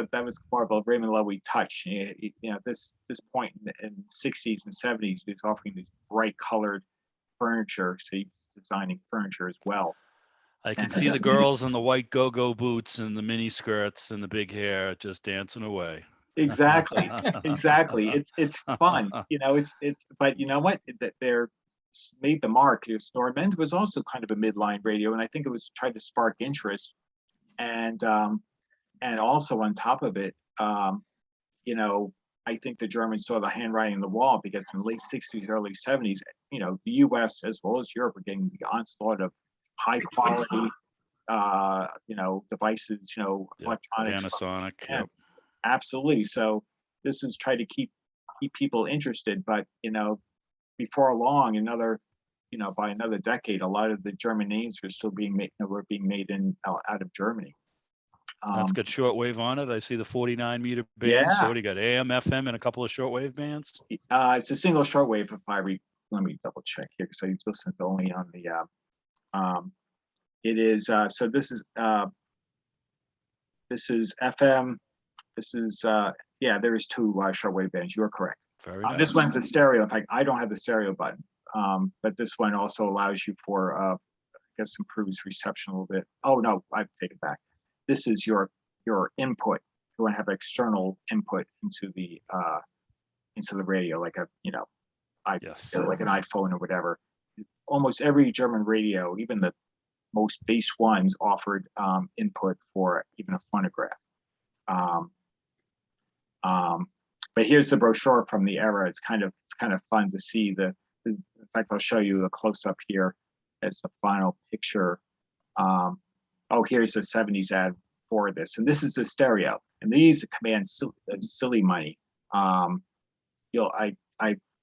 more of a Raymond Loewy touch. This point in the 60s and 70s, he's offering these bright colored furniture. So he's designing furniture as well. I can see the girls in the white go-go boots and the mini skirts and the big hair just dancing away. Exactly. It's fun. But you know what? They're made the mark. Nordmenda was also kind of a midline radio, and I think it was trying to spark interest. And also on top of it, I think the Germans saw the handwriting on the wall because in the late 60s, early 70s, the US as well as Europe were getting the onslaught of high quality, devices, electronics. Panasonic. Yep. Absolutely. So this is try to keep people interested, but before long, by another decade, a lot of the German names were still being made out of Germany. That's got shortwave on it. I see the 49 meter band. Yeah. So what do you got? AM, FM, and a couple of shortwave bands. It's a single shortwave. Let me double check here because I listened only on the. It is. So this This is FM. This is, yeah, there is two shortwave bands. You're correct. Very This nice. one's the stereo. In fact, I don't have the stereo button, but this one also allows you for, I guess, improves reception a little bit. Oh no, I take it back. This is your input. You want to have external input into the radio, like a Yes. like an iPhone or whatever. Almost every German radio, even the most base ones, offered input for even a phonograph. But here's the brochure from the era. It's kind of fun to see in fact, I'll show you a close up here as the final picture. Oh, here's the 70s ad for this, and this is the stereo, and these command silly money. I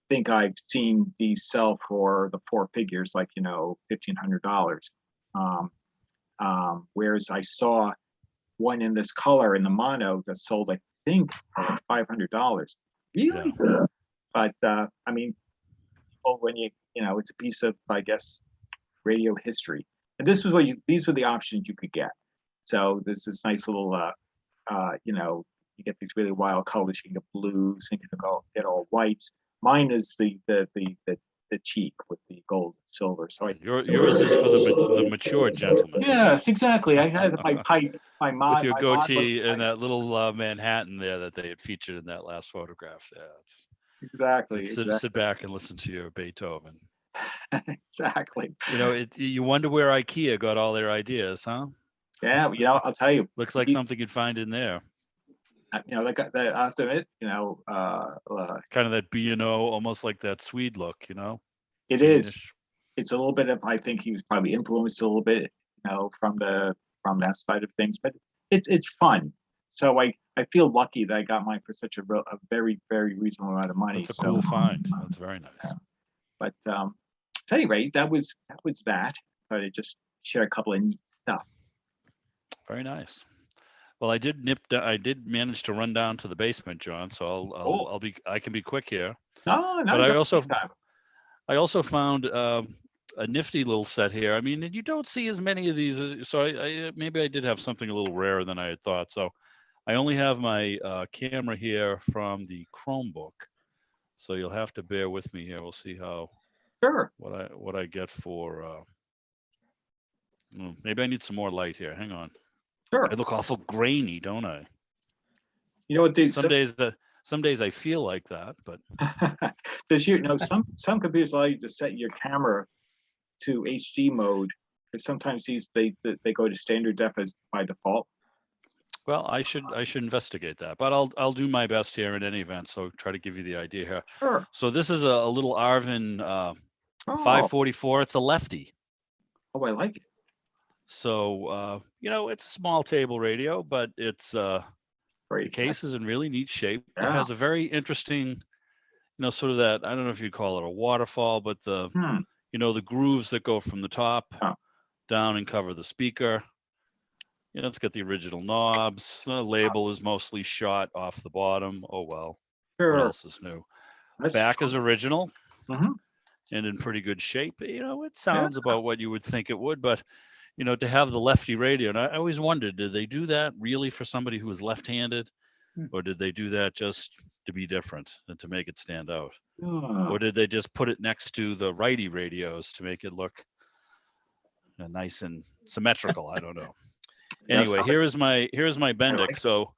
think I've seen these sell for the four figures, like $1,500. Whereas I saw one in this color in the mono that sold, I think, for like $500. Really? Yeah. But I mean, when it's a piece of, I guess, radio history. And this was these were the options you could get. So this is nice little, you get these really wild colors. You can get blues, and you can get all whites. Mine is the cheek with the gold and silver. So Yours is for the mature gentleman. Yes, exactly. I had my pipe, my mod, With your my mod goatee looked and like- that little Manhattan there that they had featured in that last photograph there. Exactly. Sit back and listen to your Beethoven. Exactly. You wonder where IKEA got all their ideas, huh? Yeah, I'll tell you. Looks like something you'd find in there. They got that. I have to admit, Kind of that B&O, almost like that Swede look, it is. Greenish. It's a little bit of. I think he was probably influenced a little bit, from that side of things. But it's fun. So I feel lucky that I got mine for such a very, very reasonable amount of money. That's a cool find. That's very nice. Yeah. But at any rate, that was that. But I just share a couple of neat stuff. Very nice. Well, I did manage to run down to the basement, John. So I can be quick here. No. But I also found a nifty little set here. I mean, you don't see as many of these. So maybe I did have something a little rarer than I had thought. So I only have my camera here from the Chromebook. So you'll have to bear with me here. We'll see what I get for. Maybe I need some more light here. Hang on. Sure. I look awful grainy, don't I? You know what? Some days I feel like that, but some computers allow you to set your camera to HD mode, because sometimes they go to standard def by default. well, I should investigate that, but I'll do my best here in any event. So try to give you the idea here. Sure. So this is a little Arvin 544. It's a lefty. Oh, I like it. So it's a small table radio, but it's the Great. case is in really neat shape. It Yeah. has a very interesting, sort of that, I don't know if you'd call it a waterfall, but the the grooves that go from the top down and cover the speaker. It's got the original knobs. The label is mostly shot off the bottom. Oh well. Sure. What else is new? Back is original Mhm. and in pretty good shape. It sounds about what you would think it would, but to have the lefty radio, and I always wondered, did they do that really for somebody who was left-handed, or did they do that just to be different and to make it stand out, or did they just put it next to the righty radios to make it look nice and symmetrical? I don't know. Anyway, here's my Bendix. So,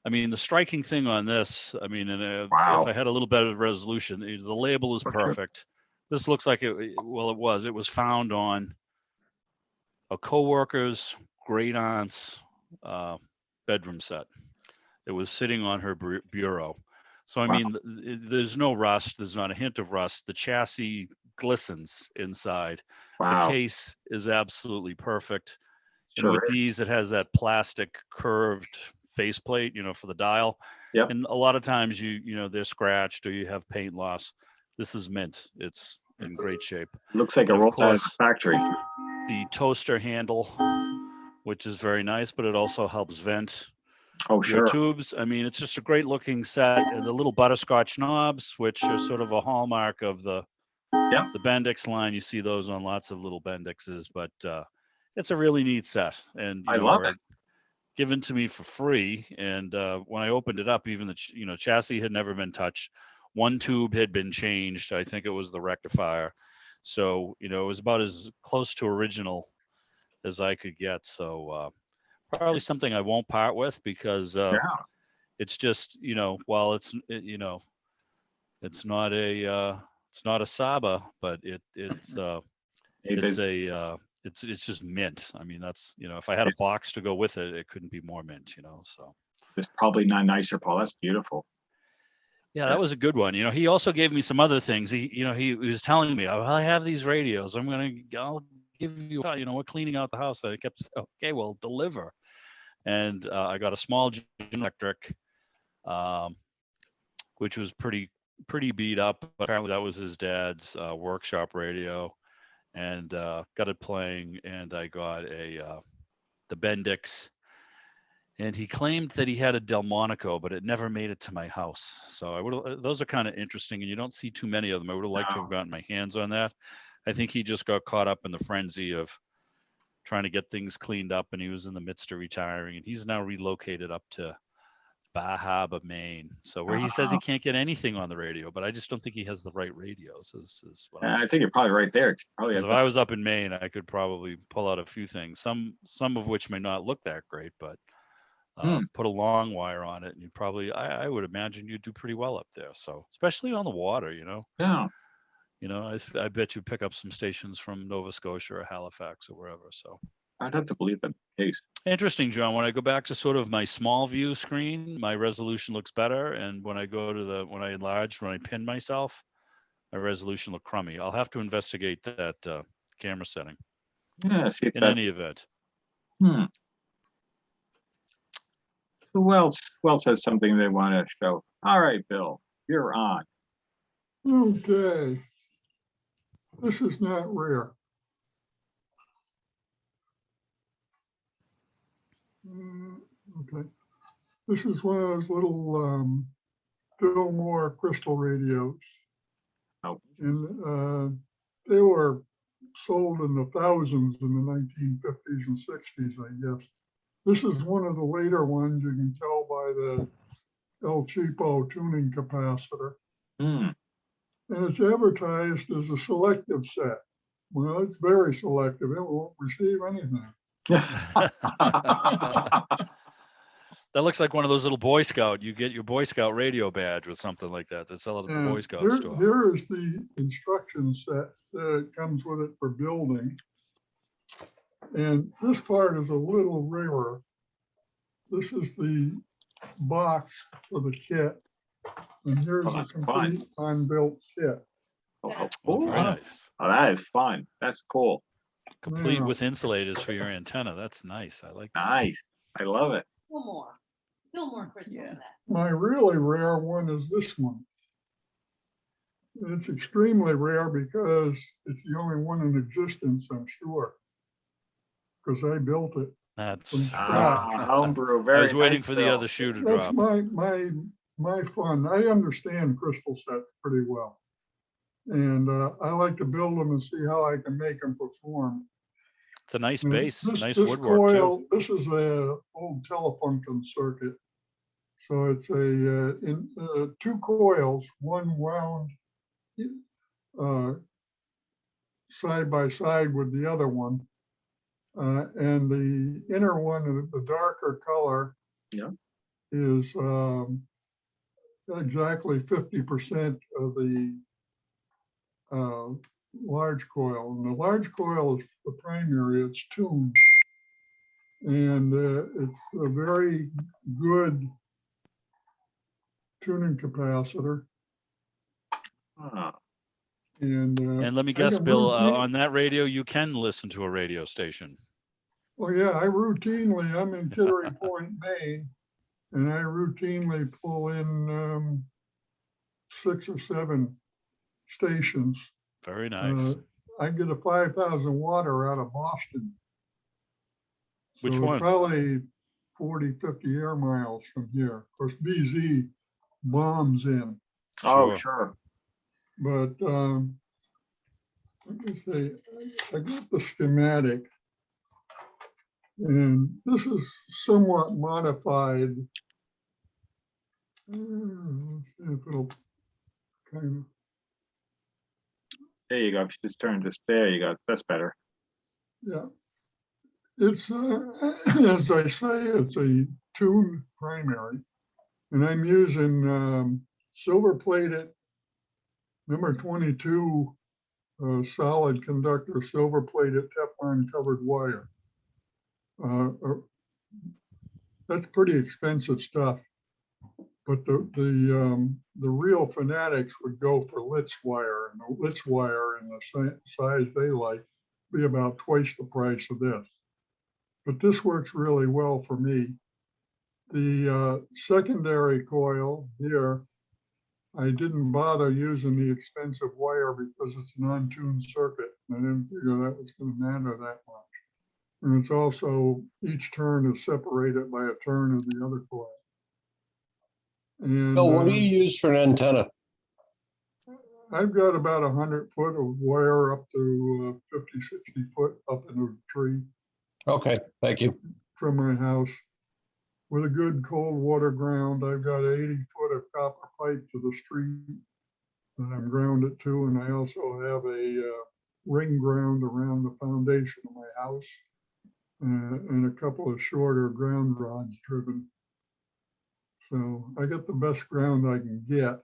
I mean, the striking thing on this, I mean, if I had a little better resolution, the label is perfect. This looks like it was found on a coworker's great aunt's bedroom set. It was sitting on her bureau. So, I mean, there's no rust. There's not a hint of rust. The chassis glistens inside. Wow. The case is absolutely perfect. Sure. And with these, it has that plastic curved faceplate, for the dial. Yep. And a lot of times they're scratched or you have paint loss. This is mint. It's in great shape. Looks like a And of rolled out of course, the factory. the toaster handle, which is very nice, but it also helps vent Oh, your sure. tubes. I mean, it's just a great looking set. And the little butterscotch knobs, which are sort of a hallmark of the Bendix line. You see those on lots of little Bendixes, but it's a really neat set. And I love it. given to me for free. And when I opened it up, even the chassis had never been touched. One tube had been changed. I think it was the rectifier. So it was about as close to original as I could get. So probably something I won't part with, because Yeah. it's just while it's not a Saba, but it's it's just mint. I mean, that's if I had a It's, box to go with it, it couldn't be more mint. So it's probably not nicer, Paul. That's beautiful. yeah, that was a good one. He also gave me some other things. He was telling me, oh, I have these radios. I'll give you. We're cleaning out the house. I kept saying, okay, well, deliver. And I got a small electric, which was pretty beat up. But apparently that was his dad's workshop radio, and got it playing. And I got the Bendix, and he claimed that he had a Delmonico, but it never made it to my house. So I would. Those are kind of interesting, and you don't see too many of them. I would have liked to have gotten my hands on that. I think he just got caught up in the frenzy of trying to get things cleaned up, and he was in the midst of retiring, and he's now relocated up to Bahaba, Maine. So where he says he can't get anything on the radio, but I just don't think he has the right radios. Is what I think you're probably right there. Probably if I was up in Maine, I could probably pull out a few things. Some of which may not look that great, but put a long wire on it, and you probably I would imagine you'd do pretty well up there. So especially on the water, Yeah. I bet you pick up some stations from Nova Scotia or Halifax or wherever. So I'd have to believe that's the case. interesting, John. When I go back to sort of my small view screen, my resolution looks better. And when I go to when I pin myself, my resolution look crummy. I'll have to investigate that camera setting. Yeah, see if in that, any event. Who else has something they want to show? All right, Bill, you're on. Okay. This is not rare. Okay. This is one of those little Fillmore crystal radios. Oh. And they were sold in the thousands in the 1950s and 60s, I guess. This is one of the later ones. You can tell by the El Cheapo tuning capacitor. And it's advertised as a selective set. Well, it's very selective. It won't receive anything. That looks like one of those little Boy Scout. You get your Boy Scout radio badge with something like that. They sell it at the Boy Scout store. Here is the instruction set that comes with it for building. And this part is a little rarer. This is the box for the kit. And here's a complete unbuilt kit. Oh, very nice. Oh, that is fun. That's cool. Complete with insulators for your antenna. That's nice. I like that. Nice. I love it. Fillmore crystal set. My really rare one is this one. It's extremely rare because it's the only one in existence, I'm sure. Because I built it. That's homebrew. Very I was waiting nice, for Bill. the other shoe to That's drop. my fun. I understand crystal sets pretty well. And I like to build them and see how I can make them perform. It's a nice base, nice this woodwork coil, too. this is a old Telefunken circuit. So it's a two coils, one wound side by side with the other one. And the inner one, the darker color, is exactly 50% of the large coil. And the large coil is the primary, it's tuned. And it's a very good tuning capacitor. And let me guess, Bill, on that radio, you can listen to a radio station. Oh yeah, I'm in Kittery Point, Maine, and I routinely pull in 6 or 7 stations. Very nice. I get a 5,000 watter out of Boston. Which so one? Probably 40, 50 air miles from here. Of course, BZ bombs in. Oh, sure. But let me see, I got the schematic. And this is somewhat modified. Let's see if it'll kind of, There you go. If you just turn this, there you go. That's better. yeah. It's, as I say, it's a tuned primary. And I'm using silver plated number 22 solid conductor, silver plated Teflon covered wire. That's pretty expensive stuff. But the real fanatics would go for Litz wire, and the Litz wire in the size they like be about twice the price of this. But this works really well for me. The secondary coil here, I didn't bother using the expensive wire because it's a non-tuned circuit. I didn't figure that was going to matter that much. And it's also, each turn is separated by a turn of the other coil. And Bill, what do you use for an antenna? I've got about 100 foot of wire up to 50, 60 foot up in a tree Okay, thank you. from my house. With a good cold water ground, I've got 80 foot of copper pipe to the street that I'm grounded to, and I also have a ring ground around the foundation of my house, and a couple of shorter ground rods driven. So I get the best ground I can get.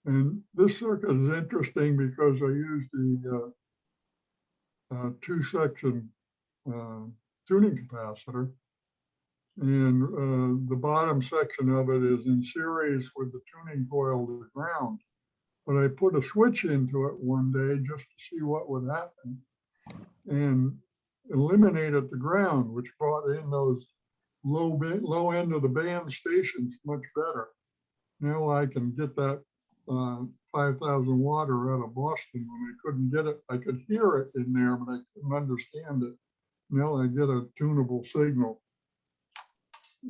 And this circuit is interesting because I use the two-section tuning capacitor. And the bottom section of it is in series with the tuning coil to the ground. But I put a switch into it one day just to see what would happen, and eliminated the ground, which brought in those low end of the band stations much better. Now I can get that 5,000 watt out of Boston when I couldn't get it. I could hear it in there, but I couldn't understand it. Now I get a tunable signal.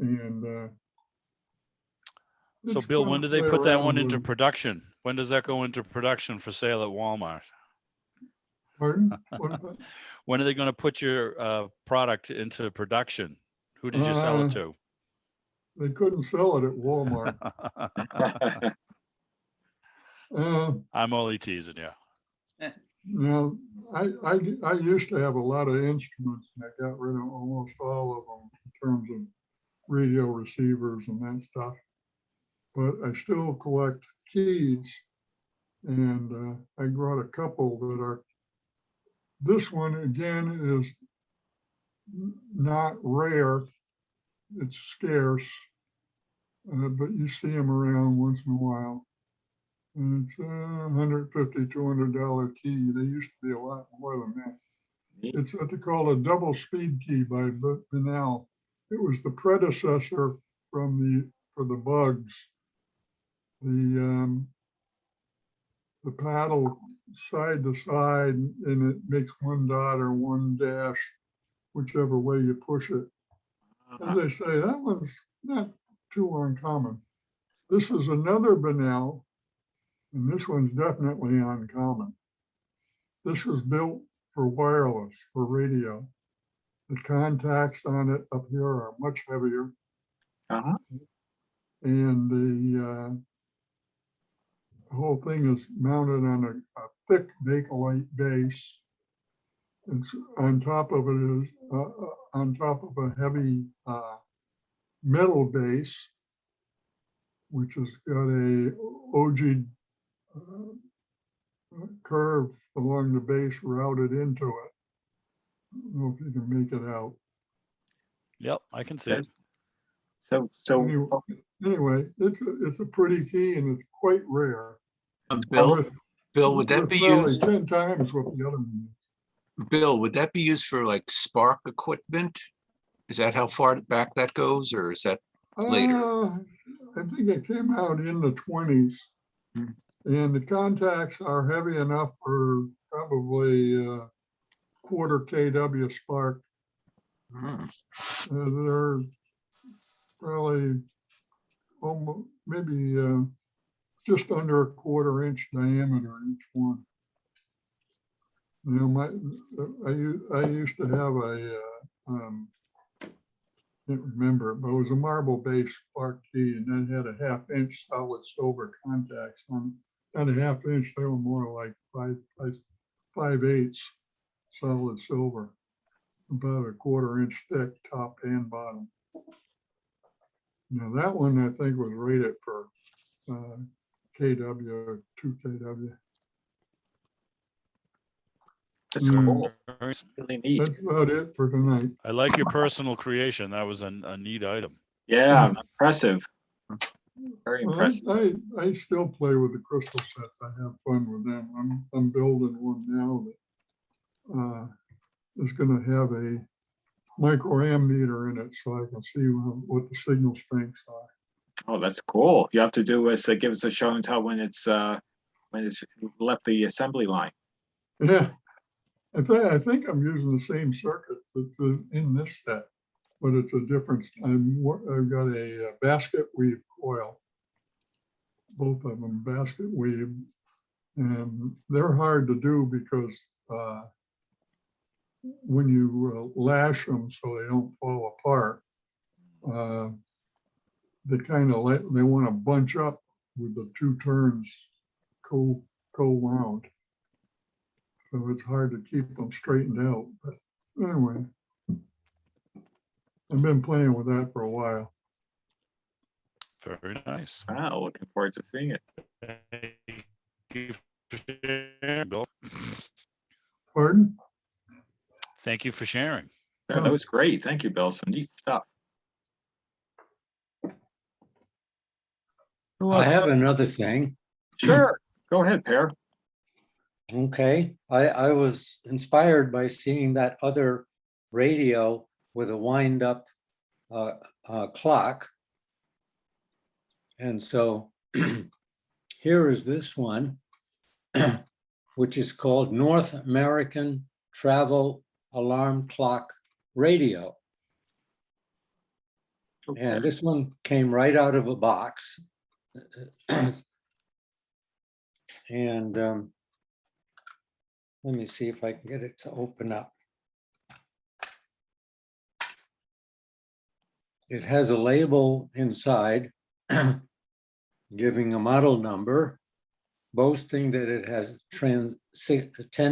And So it's Bill, fun when to do they play put that around one into with. production? When does that go into production for sale at Walmart? Pardon? What about- When are they going to put your product into production? Who did you sell it to? They couldn't sell it at Walmart. I'm only teasing you. Now, I used to have a lot of instruments, and I got rid of almost all of them in terms of radio receivers and that stuff. But I still collect keys, and I brought a couple that are, this one again is not rare, it's scarce, but you see them around once in a while. And it's $150, $200 key. They used to be a lot more than that. It's what they call a double speed key by Pentel. It was the predecessor for the bugs. The paddle side to side, and it makes one dot or one dash, whichever way you push it. As I say, that one's not too uncommon. This is another Pentel, and this one's definitely uncommon. This was built for wireless, for radio. The contacts on it up here are much heavier. And the whole thing is mounted on a thick Bakelite base. It's on top of it is on top of a heavy metal base, which has got a ogee curve along the base routed into it. I don't know if you can make it out. Yep, I can see it. Anyway, it's a pretty key, and it's quite rare. Bill, would that be probably used? 10 times what the other one is. Bill, would that be used for like spark equipment? Is that how far back that goes, or is that later? I think it came out in the 20s. And the contacts are heavy enough for probably quarter kW spark. They're probably almost maybe just under a quarter-inch diameter each one. You know, I used to have a Can't remember it, but it was a marble base spark key and then had a 1/2 inch solid silver contacts on it. Not a 1/2 inch, they were more like 5/8 solid silver, about a 1/4 inch thick, top and bottom. Now that one I think was rated for KW, 2 KW. That's cool. Very- Really neat. That's about it for tonight. I like your personal creation. That was a neat item. Yeah, impressive. Very Well, impressive. I still play with the crystal sets. I have fun with them. I'm building one now that is going to have a microammeter in it, so I can see what the signal strengths are. Oh, that's cool. You have to do is give us a show and tell when it's left the assembly line. Yeah, I think I'm using the same circuit that's in this set, but it's a different. I've got a basket weave coil. Both of them basket weave, and they're hard to do because when you lash them so they don't fall apart, they kind of they want to bunch up with the 2 turns co-wound. So it's hard to keep them straightened out. But anyway, I've been playing with that for a while. Very nice. Wow, looking forward to seeing it. Thank you for sharing, Bill. Pardon? Thank you for sharing. Yeah, that was great. Thank you, Bill. Some neat stuff. I have another thing. Sure. Go ahead, Per. Okay, I was inspired by seeing that other radio with a wind-up clock. And so here is this one, which is called North American Travel Alarm Clock Radio. Okay. And this one came right out of a box. And let me see if I can get it to open up. It has a label inside giving a model number, boasting that it has 10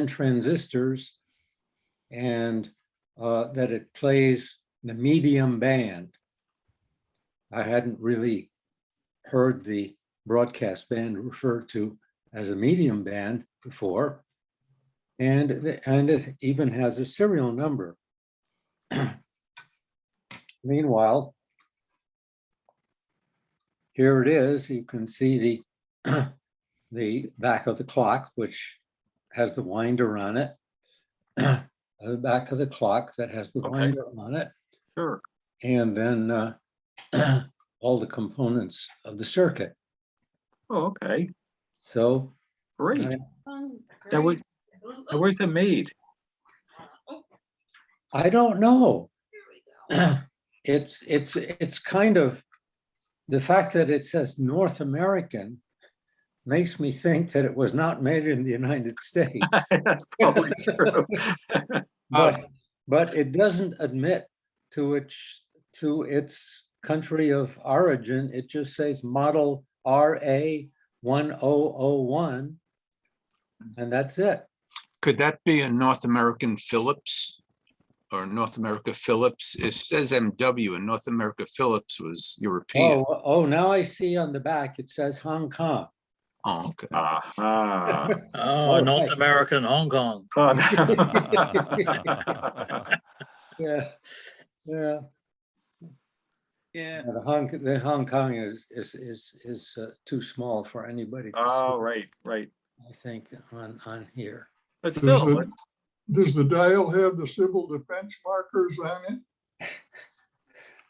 transistors and that it plays the medium band. I hadn't really heard the broadcast band referred to as a medium band before. And it even has a serial number. Meanwhile, here it is. You can see the back of the clock, which has the winder on it. The back of the clock that has the winder on it. Sure. And then all the components of the circuit. Oh, okay. So Great. Where's it made? I don't know. It's kind of, the fact that it says North American makes me think that it was not made in the United States. That's probably true. But it doesn't admit to its country of origin. It just says model RA 1001, and that's it. Could that be a North American Philips or North America Philips? It says MW, and North America Philips was European. Oh, now I see on the back, it says Hong Kong. Oh, okay. Oh, North American Hong Kong. Oh, Yeah. Yeah. The Hong Kong is too small for anybody to oh, see, right. I think, on here. But still, Does the dial have the civil defense markers on it?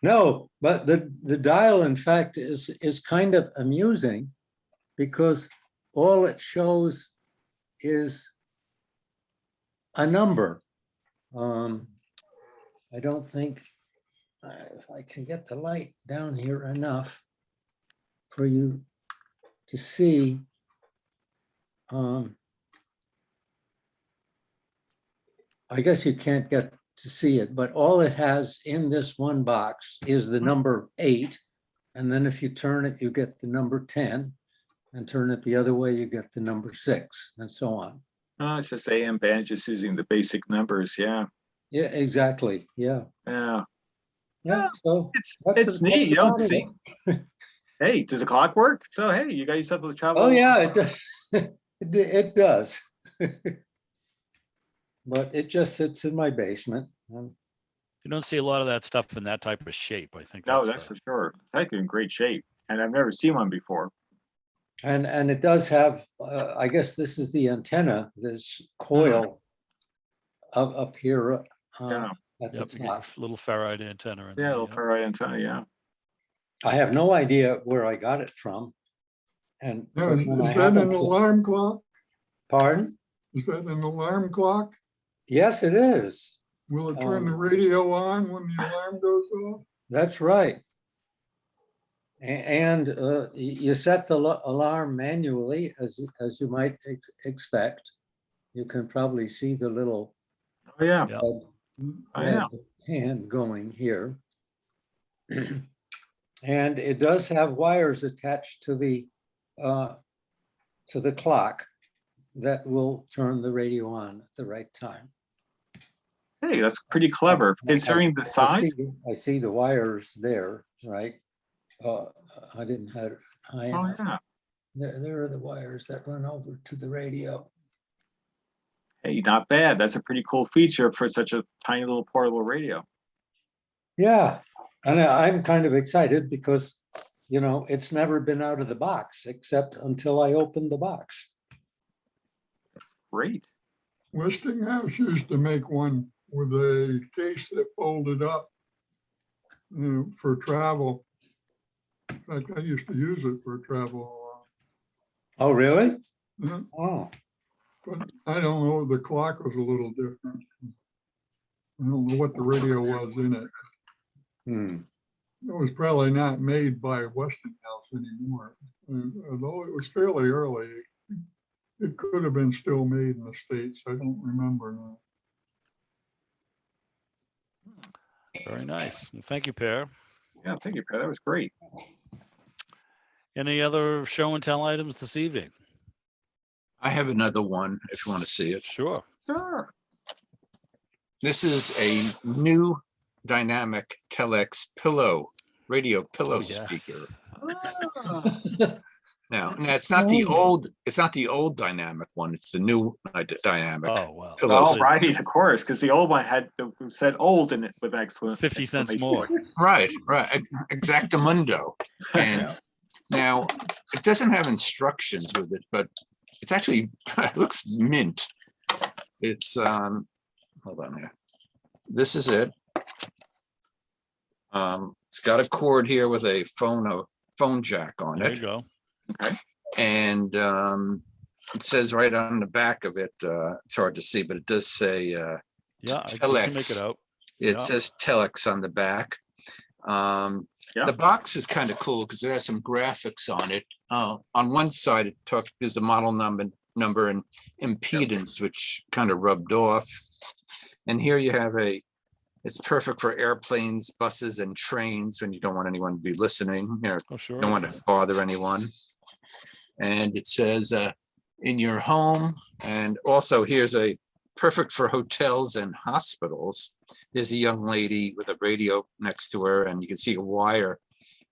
No, but the dial, in fact, is kind of amusing because all it shows is a number. I don't think if I can get the light down here enough for you to see. I guess you can't get to see it, but all it has in this one box is the number 8. And then if you turn it, you get the number 10, and turn it the other way, you get the number 6, and so on. Oh, it's just AM band, just using the basic numbers. Yeah. Yeah, exactly. Yeah. Yeah. Yeah. So It's neat. You don't see. Hey, does the clock work? So, hey, you got yourself a travel. Oh, yeah, it does. It does. But it just sits in my basement. You don't see a lot of that stuff in that type of shape. I think No, that's for sure. It's like in great shape. And I've never seen one before. And it does have, I guess this is the antenna, this coil up here Yeah. at the Yep, you get top. your little ferrite antenna. in Yeah, there, little ferrite antenna. Yeah. I have no idea where I got it from. And Yeah, is when I that an happened to- alarm clock? Pardon? Is that an alarm clock? Yes, it is. Will it turn the radio on when the alarm goes off? That's right. And you set the alarm manually, as you might expect. You can probably see the little Oh, yeah. red hand going here. And it does have wires attached to the clock that will turn the radio on at the right time. Hey, that's pretty clever considering the size. I see the wires there, right? I didn't have it high enough. Yeah. There are the wires that run over to the radio. Hey, not bad. That's a pretty cool feature for such a tiny little portable radio. Yeah, and I'm kind of excited because, it's never been out of the box except until I opened the box. Great. Westinghouse used to make one with a case that folded up for travel. In fact, I used to use it for travel. Oh, really? Yeah. Oh. But I don't know, the clock was a little different. I don't know what the radio was in it. It was probably not made by Westinghouse anymore. Although it was fairly early, it could have been still made in the States. I don't remember now. Very nice. Well, thank you, Per. Yeah, thank you, Per. That was great. Any other show and tell items this evening? I have another one if you want to see it. Sure. Sure. This is a new dynamic telex radio pillow speaker. Now it's not the old dynamic one. It's the new dynamic. Oh, well. Oh, right, of course, because the old one said old in it with excellent 50 cents more. Right. Exactamundo. And now it doesn't have instructions with it, but it's actually, it looks mint. It's, hold on here. This is it. It's got a cord here with a phone jack on it. There you go. Okay. And it says right on the back of it, it's hard to see, but it does say Yeah, I telex. can make it out. It says telex on the back. The box is kind of cool because there are some graphics on it. On one side, it gives the model number and impedance, which kind of rubbed off. And here you have it's perfect for airplanes, buses, and trains when you don't want anyone to be listening. Sure. Don't want to bother anyone. And it says in your home. And also here's perfect for hotels and hospitals. There's a young lady with a radio next to her, and you can see a wire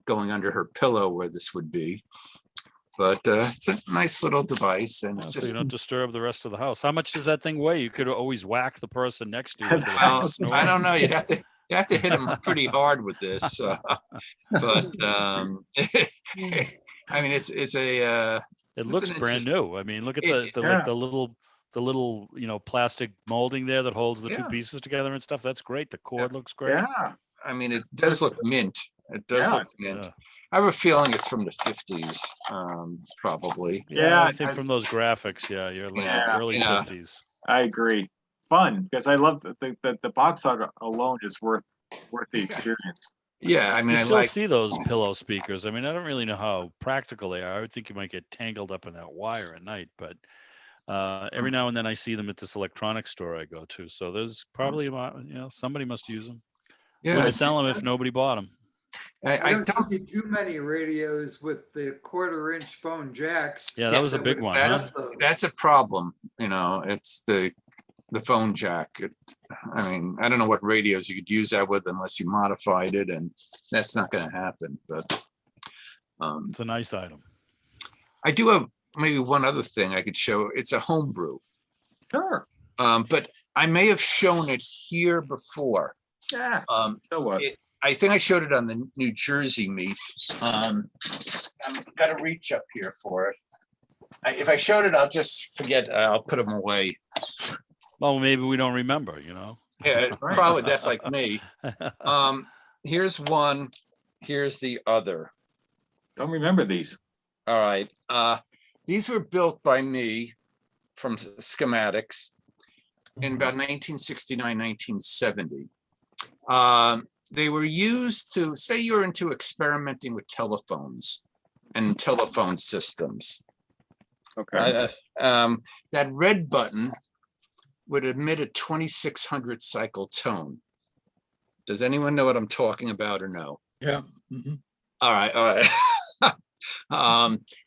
going under her pillow where this would be. But it's a nice little device, and it's So just you don't disturb the rest of the house. How much does that thing weigh? You could always whack the person next to you. Into the house I don't know. You have to hit them pretty hard with this. But I mean, it's a. It looks brand new. I mean, look at the little plastic molding there that holds the two pieces together and stuff. That's great. The cord looks great. Yeah. I mean, it does look mint. It does look mint. Yeah. I have a feeling it's from the 50s, probably. Yeah, I think from those graphics, you're early 50s. I agree. Fun, because I love the box art alone is worth the experience. Yeah, I mean, You I still like. see those pillow speakers. I mean, I don't really know how practical they are. I would think you might get tangled up in that wire at night, but Every now and then I see them at this electronics store I go to. So there's probably about, somebody must use them. Yeah, Wouldn't sell them if nobody bought them. I don't see too many radios with the 1/4-inch phone jacks. Yeah, that was a big one. That's Huh? that's a problem. It's the phone jack. I mean, I don't know what radios you could use that with unless you modified it, and that's not going to happen. But It's a nice item. I do have maybe one other thing I could show. It's a homebrew. Sure. But I may have shown it here before. Yeah. So what? I think I showed it on the New Jersey meet. I've got to reach up here for it. If I showed it, I'll just forget. I'll put them away. Well, maybe we don't remember, Yeah, probably that's like me. Here's one. Here's the other. Don't remember these. All right. These were built by me from schematics in about 1969, 1970. They were used to, say you're into experimenting with telephones and telephone systems. Okay. That red button would emit a 2600 cycle tone. Does anyone know what I'm talking about or no? Yeah. All right.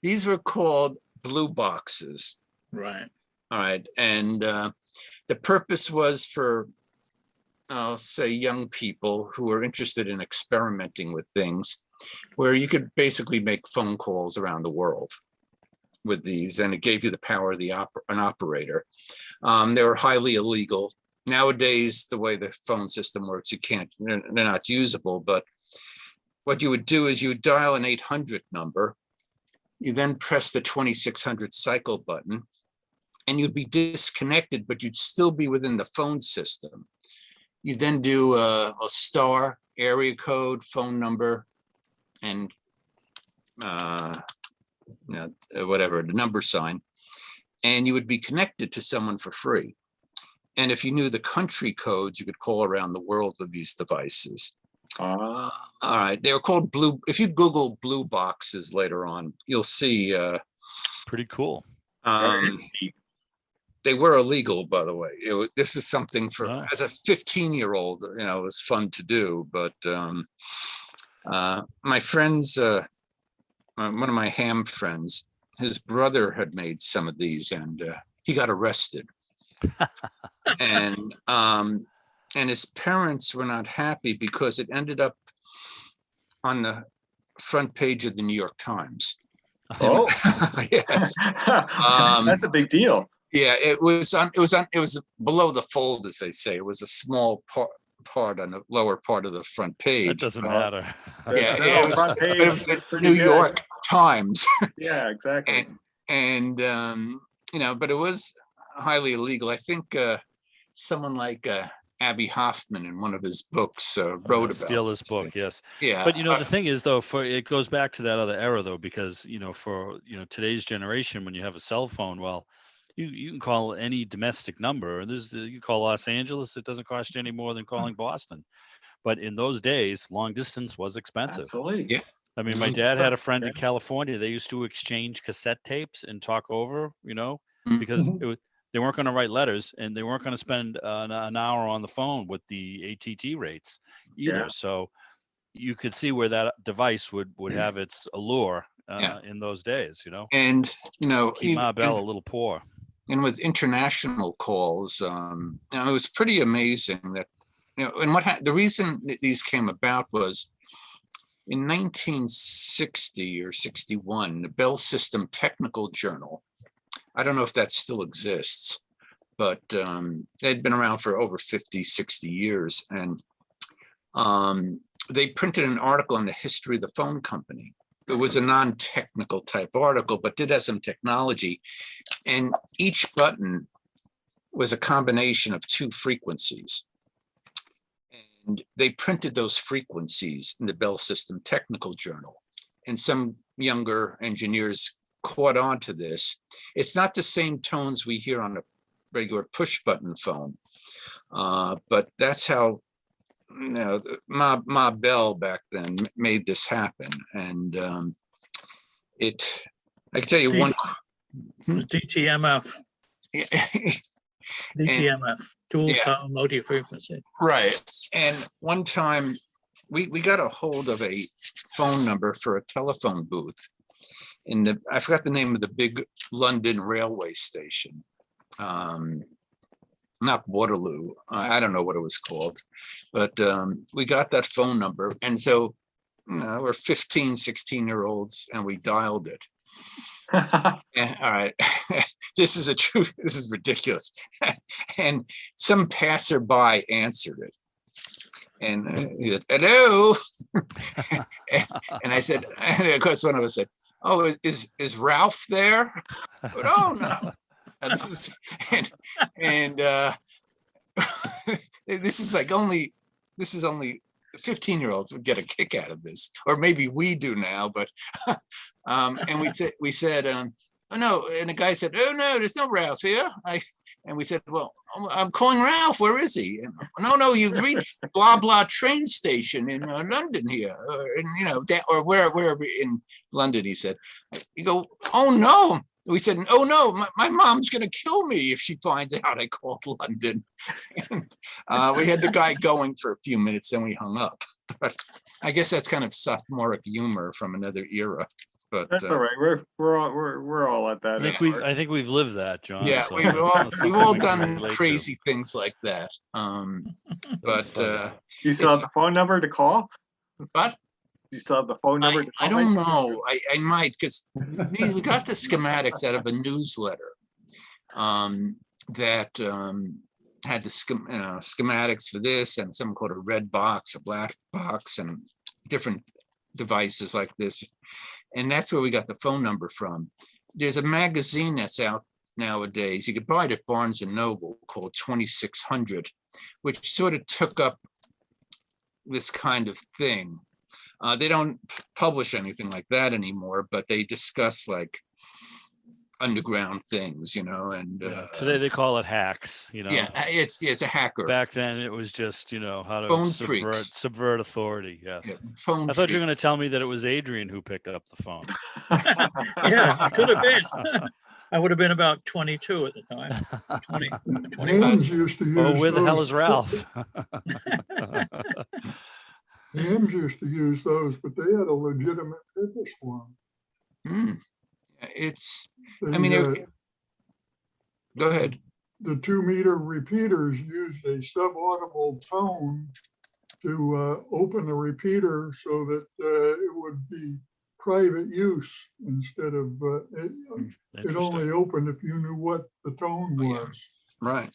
These were called blue boxes. Right. All right. And the purpose was for, I'll say, young people who are interested in experimenting with things, where you could basically make phone calls around the world with these, and it gave you the power of an operator. They were highly illegal. Nowadays, the way the phone system works, they're not usable, but what you would do is you would dial an 800 number, you then press the 2600 cycle button, and you'd be disconnected, but you'd still be within the phone system. You then do a star, area code, phone number, and whatever, the number sign, and you would be connected to someone for free. And if you knew the country codes, you could call around the world with these devices. All right, they were called blue. If you Google blue boxes later on, you'll see. Pretty cool. They were illegal, by the way. This is something for, Oh. as a 15-year-old, it was fun to do. But my friends, one of my ham friends, his brother had made some of these, and he got arrested. And his parents were not happy because it ended up on the front page of the New York Times. Oh, yes. That's a big deal. Yeah, it was below the fold, as they say. It was a small part on the lower part of the front page. That doesn't matter. Yeah, No, it was, front but page it was is the pretty New good. York Times. Yeah, exactly. And but it was highly illegal. I think someone like Abby Hoffman in one of his books wrote about Steal this book, yes. Yeah, But the thing is, though, it goes back to that other era, though, because for today's generation, when you have a cell phone, well, you can call any domestic number. You call Los Angeles, it doesn't cost you any more than calling Boston. But in those days, long distance was expensive. Absolutely. Yeah. I mean, my dad had a friend in California. They used to exchange cassette tapes and talk over, because they weren't going to write letters, and they weren't going to spend an hour on the phone with the ATT rates either. Yeah. So you could see where that device would have its allure in those days, and keep Ma Bell a little poor. And with international calls, it was pretty amazing that, and the reason that these came about was in 1960 or 61, the Bell System Technical Journal, I don't know if that still exists, but they'd been around for over 50, 60 years. And they printed an article on the history of the phone company. It was a non-technical type article, but did have some technology. And each button was a combination of two frequencies. And they printed those frequencies in the Bell System Technical Journal. And some younger engineers caught on to this. It's not the same tones we hear on a regular push button phone, but that's how Ma Bell back then made this happen. And I can tell you one. DTMF. DTMF, dual Yeah. tone multi-frequency. Right. And one time we got a hold of a phone number for a telephone booth in the, I forgot the name of the big London railway station. Not Waterloo. I don't know what it was called, but we got that phone number. And so we're 15, 16-year-olds and we dialed it. And, all right, this is ridiculous. And some passerby answered it. And he said, hello. And I said, and of course, one of us said, oh, is Ralph there? But, oh, no. And this is only 15-year-olds would get a kick out of this, or maybe we do now, but and we said oh no, and the guy said, oh no, there's no Ralph here. And we said, well, I'm calling Ralph, where is he? And, no, you've reached blah blah train station in London here, or wherever in London. He said, you go, oh no. We said, oh no, my mom's gonna kill me if she finds out I called London. And, we had the guy going for a few minutes, then we hung up. But I guess that's kind of sophomoric humor from another era. But that's all right. We're all at that. I think we've lived that, John. Yeah, so we've something all we can done relate to. crazy things like that. But You still have the phone number to call? What? You still have the phone number? I don't know. I might, because we got the schematics out of a newsletter that had the schematics for this, and something called a red box, a black box, and different devices like this. And that's where we got the phone number from. There's a magazine that's out nowadays. You could buy it at Barnes and Noble called 2600, which sort of took up this kind of thing. They don't publish anything like that anymore, but they discuss like underground things, and today they call it hacks, Yeah, it's a hacker. Back then it was just, how Phone to subvert authority. Yes. Yeah, I thought you were going to tell me that it was Adrian who picked up the phone. Yeah, it could have been. I would have been about 22 at the time. 25. Hams used to use Oh, where the hell those. is Ralph? Hams used to use those, but they had a legitimate purpose for them. It's, The, go ahead. The 2-meter repeaters used a subaudible tone to open the repeater so that it would be private use instead of, it only opened if you knew what the tone was. Right.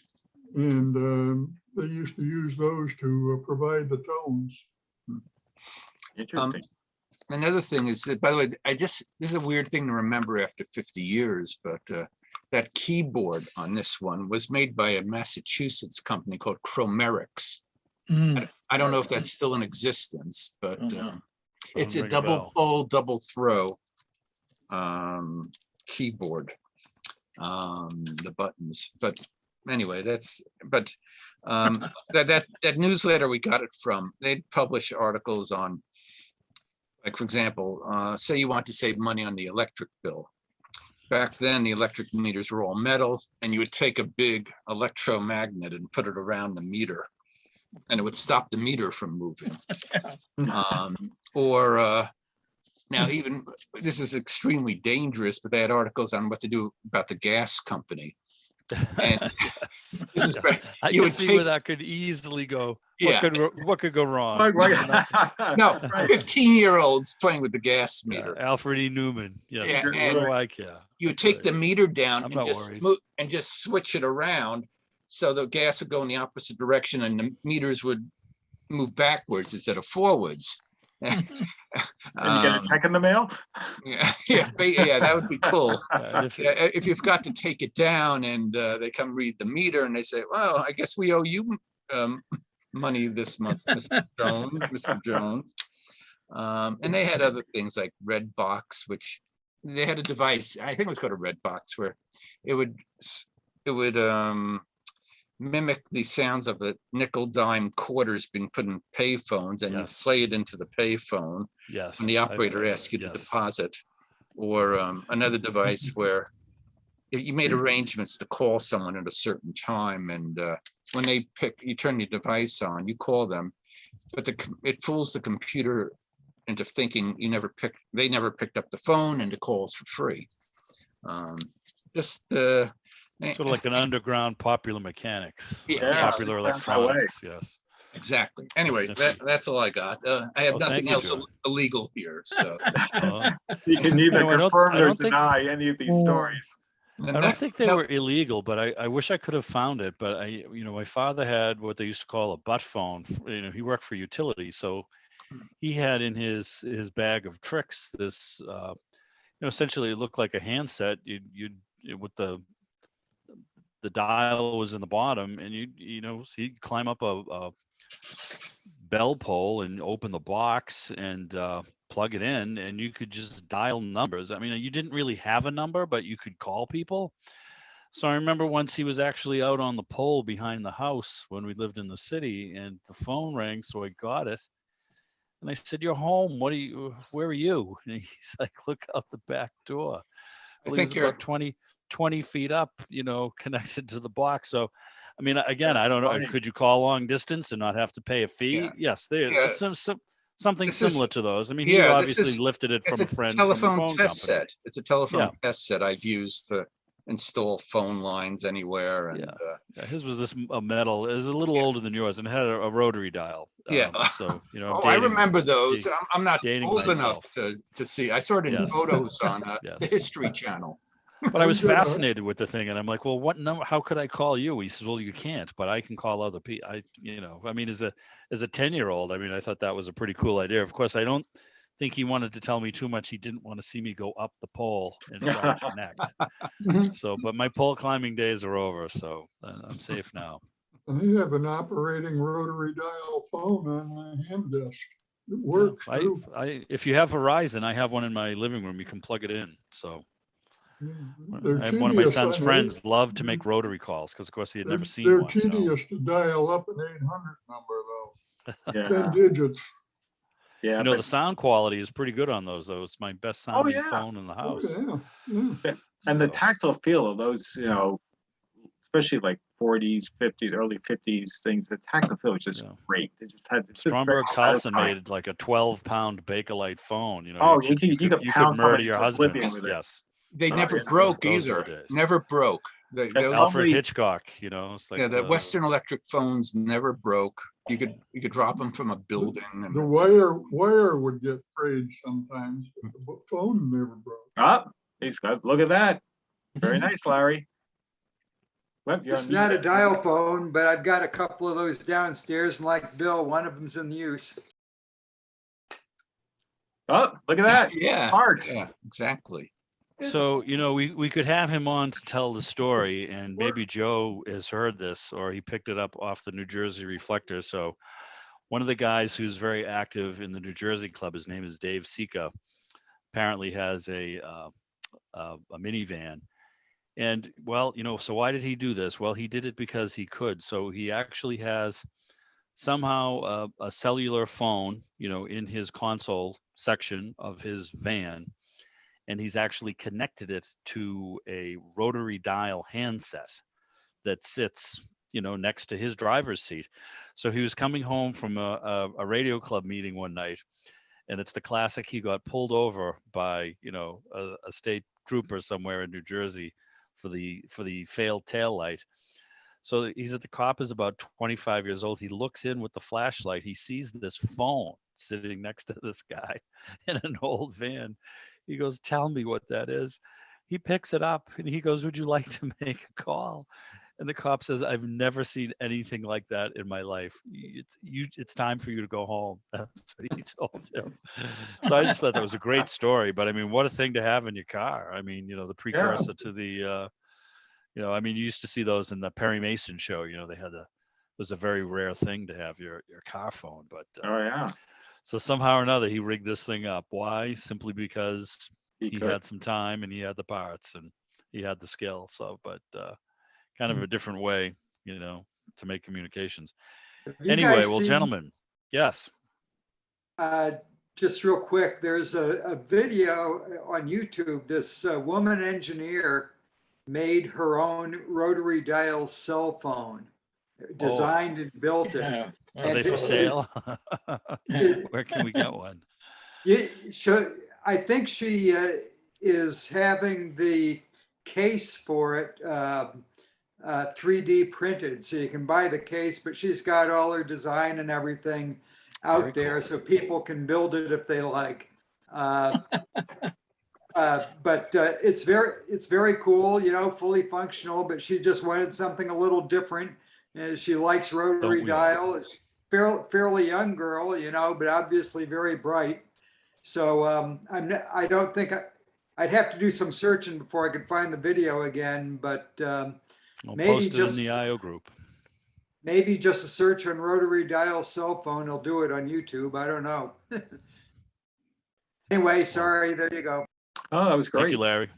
And they used to use those to provide the tones. Interesting. Another thing is that, by the way, this is a weird thing to remember after 50 years, but that keyboard on this one was made by a Massachusetts company called Chromerics. I don't know if that's still in existence, but it's a double pull, double throw keyboard, the buttons. But anyway, that newsletter we got it from, they'd publish articles on, like, for example, say you want to save money on the electric bill. Back then, the electric meters were all metal, and you would take a big electromagnet and put it around the meter, and it would stop the meter from moving. Now, even this is extremely dangerous, but they had articles on what to do about the gas company. And this is I can see where that could easily go. What could go wrong? No, 15-year-olds playing with the gas meter. Alfred E. Newman. Yes. Yeah, and you would take the meter down I'm and not just worried. and just switch it around, so the gas would go in the opposite direction and the meters would move backwards instead of forwards. And you get a check in the mail? Yeah, that would be cool. If you've got to take it down and they come read the meter and they say, well, I guess we owe you money this month, Mr. Jones. And they had other things like Red Box, which they had a device, I think it was called a Red Box, where it would mimic the sounds of a nickel dime quarters being put in pay phones, and you play it into the pay phone when the operator asks you to deposit. Or another device where you made arrangements to call someone at a certain time, and when they you turn your device on, you call them, but it fools the computer into thinking they never picked up the phone, and the call's for free. Sort of like an underground Popular Mechanics, Yeah, Popular it sounds that way. Electronics. Yes. exactly. Anyway, that's all I got. I have Well, nothing thank you, else Joe. illegal here, so. You can neither I don't- confirm I nor don't think- deny any of these stories. I don't think they were illegal, but I wish I could have found it. But my father had what they used to call a butt phone. He worked for utility, so he had in his bag of tricks this, essentially it looked like a handset. With the dial was in the bottom, and so you'd climb up a bell pole and open the box and plug it in, and you could just dial numbers. I mean, you didn't really have a number, but you could call people. So I remember once he was actually out on the pole behind the house when we lived in the city, and the phone rang, so I got it. And I said, "You're home. Where are you?" And he's like, "Look out the back door." Well, think he was about 20 feet up, connected to the box. So, I mean, again, That's I don't know. funny. Could you call long distance and not have to pay a fee? Yeah. Yes, Yeah. there's something This is- similar to those. I mean, he yeah, this obviously is- lifted it It's from a a friend from the telephone phone test company. set. It's a telephone Yeah. test set I've used to install phone lines anywhere, and Yeah, his was a metal. It was a little older than yours, and it had a rotary dial. yeah. So I'm Oh, I dating- remember those. da- I'm not dating old myself. enough to see. I saw it in Yes. photos on Yes. the History Channel. But I was I'm gonna- fascinated with the thing, and I'm like, "Well, what number? How could I call you?" He says, "Well, you can't, but I can call other people." I mean, as a 10-year-old, I mean, I thought that was a pretty cool idea. Of course, I don't think he wanted to tell me too much. He didn't want to see me go up the pole and try to connect. So, but my pole climbing days are over, so I'm safe now. I have an operating rotary dial phone on my hand desk. It Yeah, works too. if you have Verizon, I have one in my living room. You can plug it in. So They're I have one of my tedious, son's I know. friends love to make rotary calls because, of course, he had never seen They're one. tedious to dial up an 800 number though. Yeah. 10 digits. Yeah. The But, sound quality is pretty good on those, though. It's my best sounding yeah. phone in the Oh, house. yeah. and the So, tactile feel of those, especially like 40s, 50s, early 50s things, the tactile feel is just Yeah. great. They just had it's just very Stromberg Carlson satisfying. made like a 12-pound Bakelite phone. Oh, you could you pound could murder somebody your to husband. oblivion with it. Yes, They Oh, never yeah. broke Those were either. the days. Never broke. That's The Alfred only, Hitchcock. It's like the Western Electric phones never broke. You could drop them from a building. The And wire would get frayed sometimes, but the phone never broke. Oh, he's got, look at that. Very nice, Larry. Well, you're It's on not a mute. dial phone, but I've got a couple of those downstairs, and like Bill, one of them's in use. Oh, look at that. yeah, Art. yeah, exactly. So, we could have him on to tell the story, and maybe Joe has heard this or he picked it up off the New Jersey Reflector. So, one of the guys who's very active in the New Jersey Club, his name is Dave Sika, apparently has a minivan. And well, so why did he do this? Well, he did it because he could. So he actually has somehow a cellular phone, in his console section of his van, and he's actually connected it to a rotary dial handset that sits, next to his driver's seat. So he was coming home from a radio club meeting one night, and it's the classic. He got pulled over by, a state trooper somewhere in New Jersey for the failed tail light. So the cop is about 25 years old. He looks in with the flashlight. He sees this phone sitting next to this guy in an old van. He goes, "Tell me what that is." He picks it up and he goes, "Would you like to make a call?" And the cop says, "I've never seen anything like that in my life. It's time for you to go home." That's what he told him. So I just thought that was a great story. But I mean, what a thing to have in your car. I mean, the precursor to the, I mean, you used to see those in the Perry Mason show. It was a very rare thing to have your car phone. But Oh, yeah. so somehow or another, he rigged this thing up. Why? Simply because he could. had some time and he had the parts and he had the skill. So, but kind of a different way, to make communications. Have you Anyway, guys well, seen, gentlemen, yes. just real quick, there's a video on YouTube. This woman engineer made her own rotary dial cell phone, designed and built it. Yeah. Are they for sale? Where can we get one? I think she is having the case for it 3D printed, so you can buy the case, but she's got all her design and everything out Very there, cool. so people can build it if they like. But it's very cool, you know, fully functional, but she just wanted something a little different. And she likes rotary Don't we all? dial. It's fairly young girl, you know, but obviously very bright. So I don't think I'd have to do some searching before I could find the video again, but We'll maybe post it just in the IO group. maybe just a search on rotary dial cell phone. They'll do it on YouTube. I don't know. Anyway, sorry. There you go. Oh, that was Thank great. you, Larry.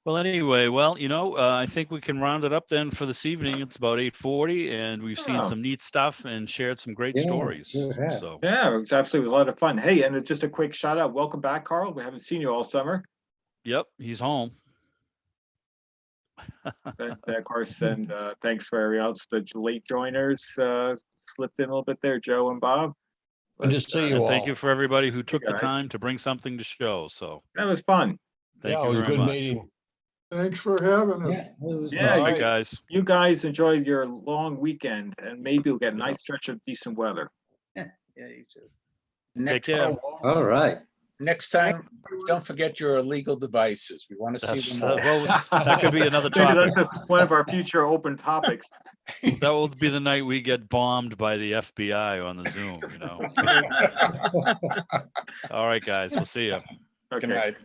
Well, anyway, you know, I think we can round it up then for this evening. It's about 8:40, and we've seen Oh. some neat stuff and shared some great Yeah, stories. sure have. So, Yeah, it was absolutely a lot of fun. Hey, and just a quick shout out. Welcome back, Carl. We haven't seen you all summer. yep, he's home. Of course, and thanks for everybody else, the late joiners slipped in a little bit there, Joe and Bob. Good to see you And all. thank you for everybody who See took you the guys. time to bring something to show. So, That was fun. thank Yeah, you it was a very good much. meeting. Thanks for having us. Yeah, it was Yeah, All nice. right, guys. You guys enjoyed your long weekend, and maybe you'll get a Yeah. nice stretch of decent weather. Take Next, care. All right. next time, don't forget your illegal devices. We want to see That's, them all. well, that could be another Maybe topic. that's one of our future open topics. That will be the night we get bombed by the FBI on the Zoom, you know. All right, guys. We'll see you. Okay. Good night.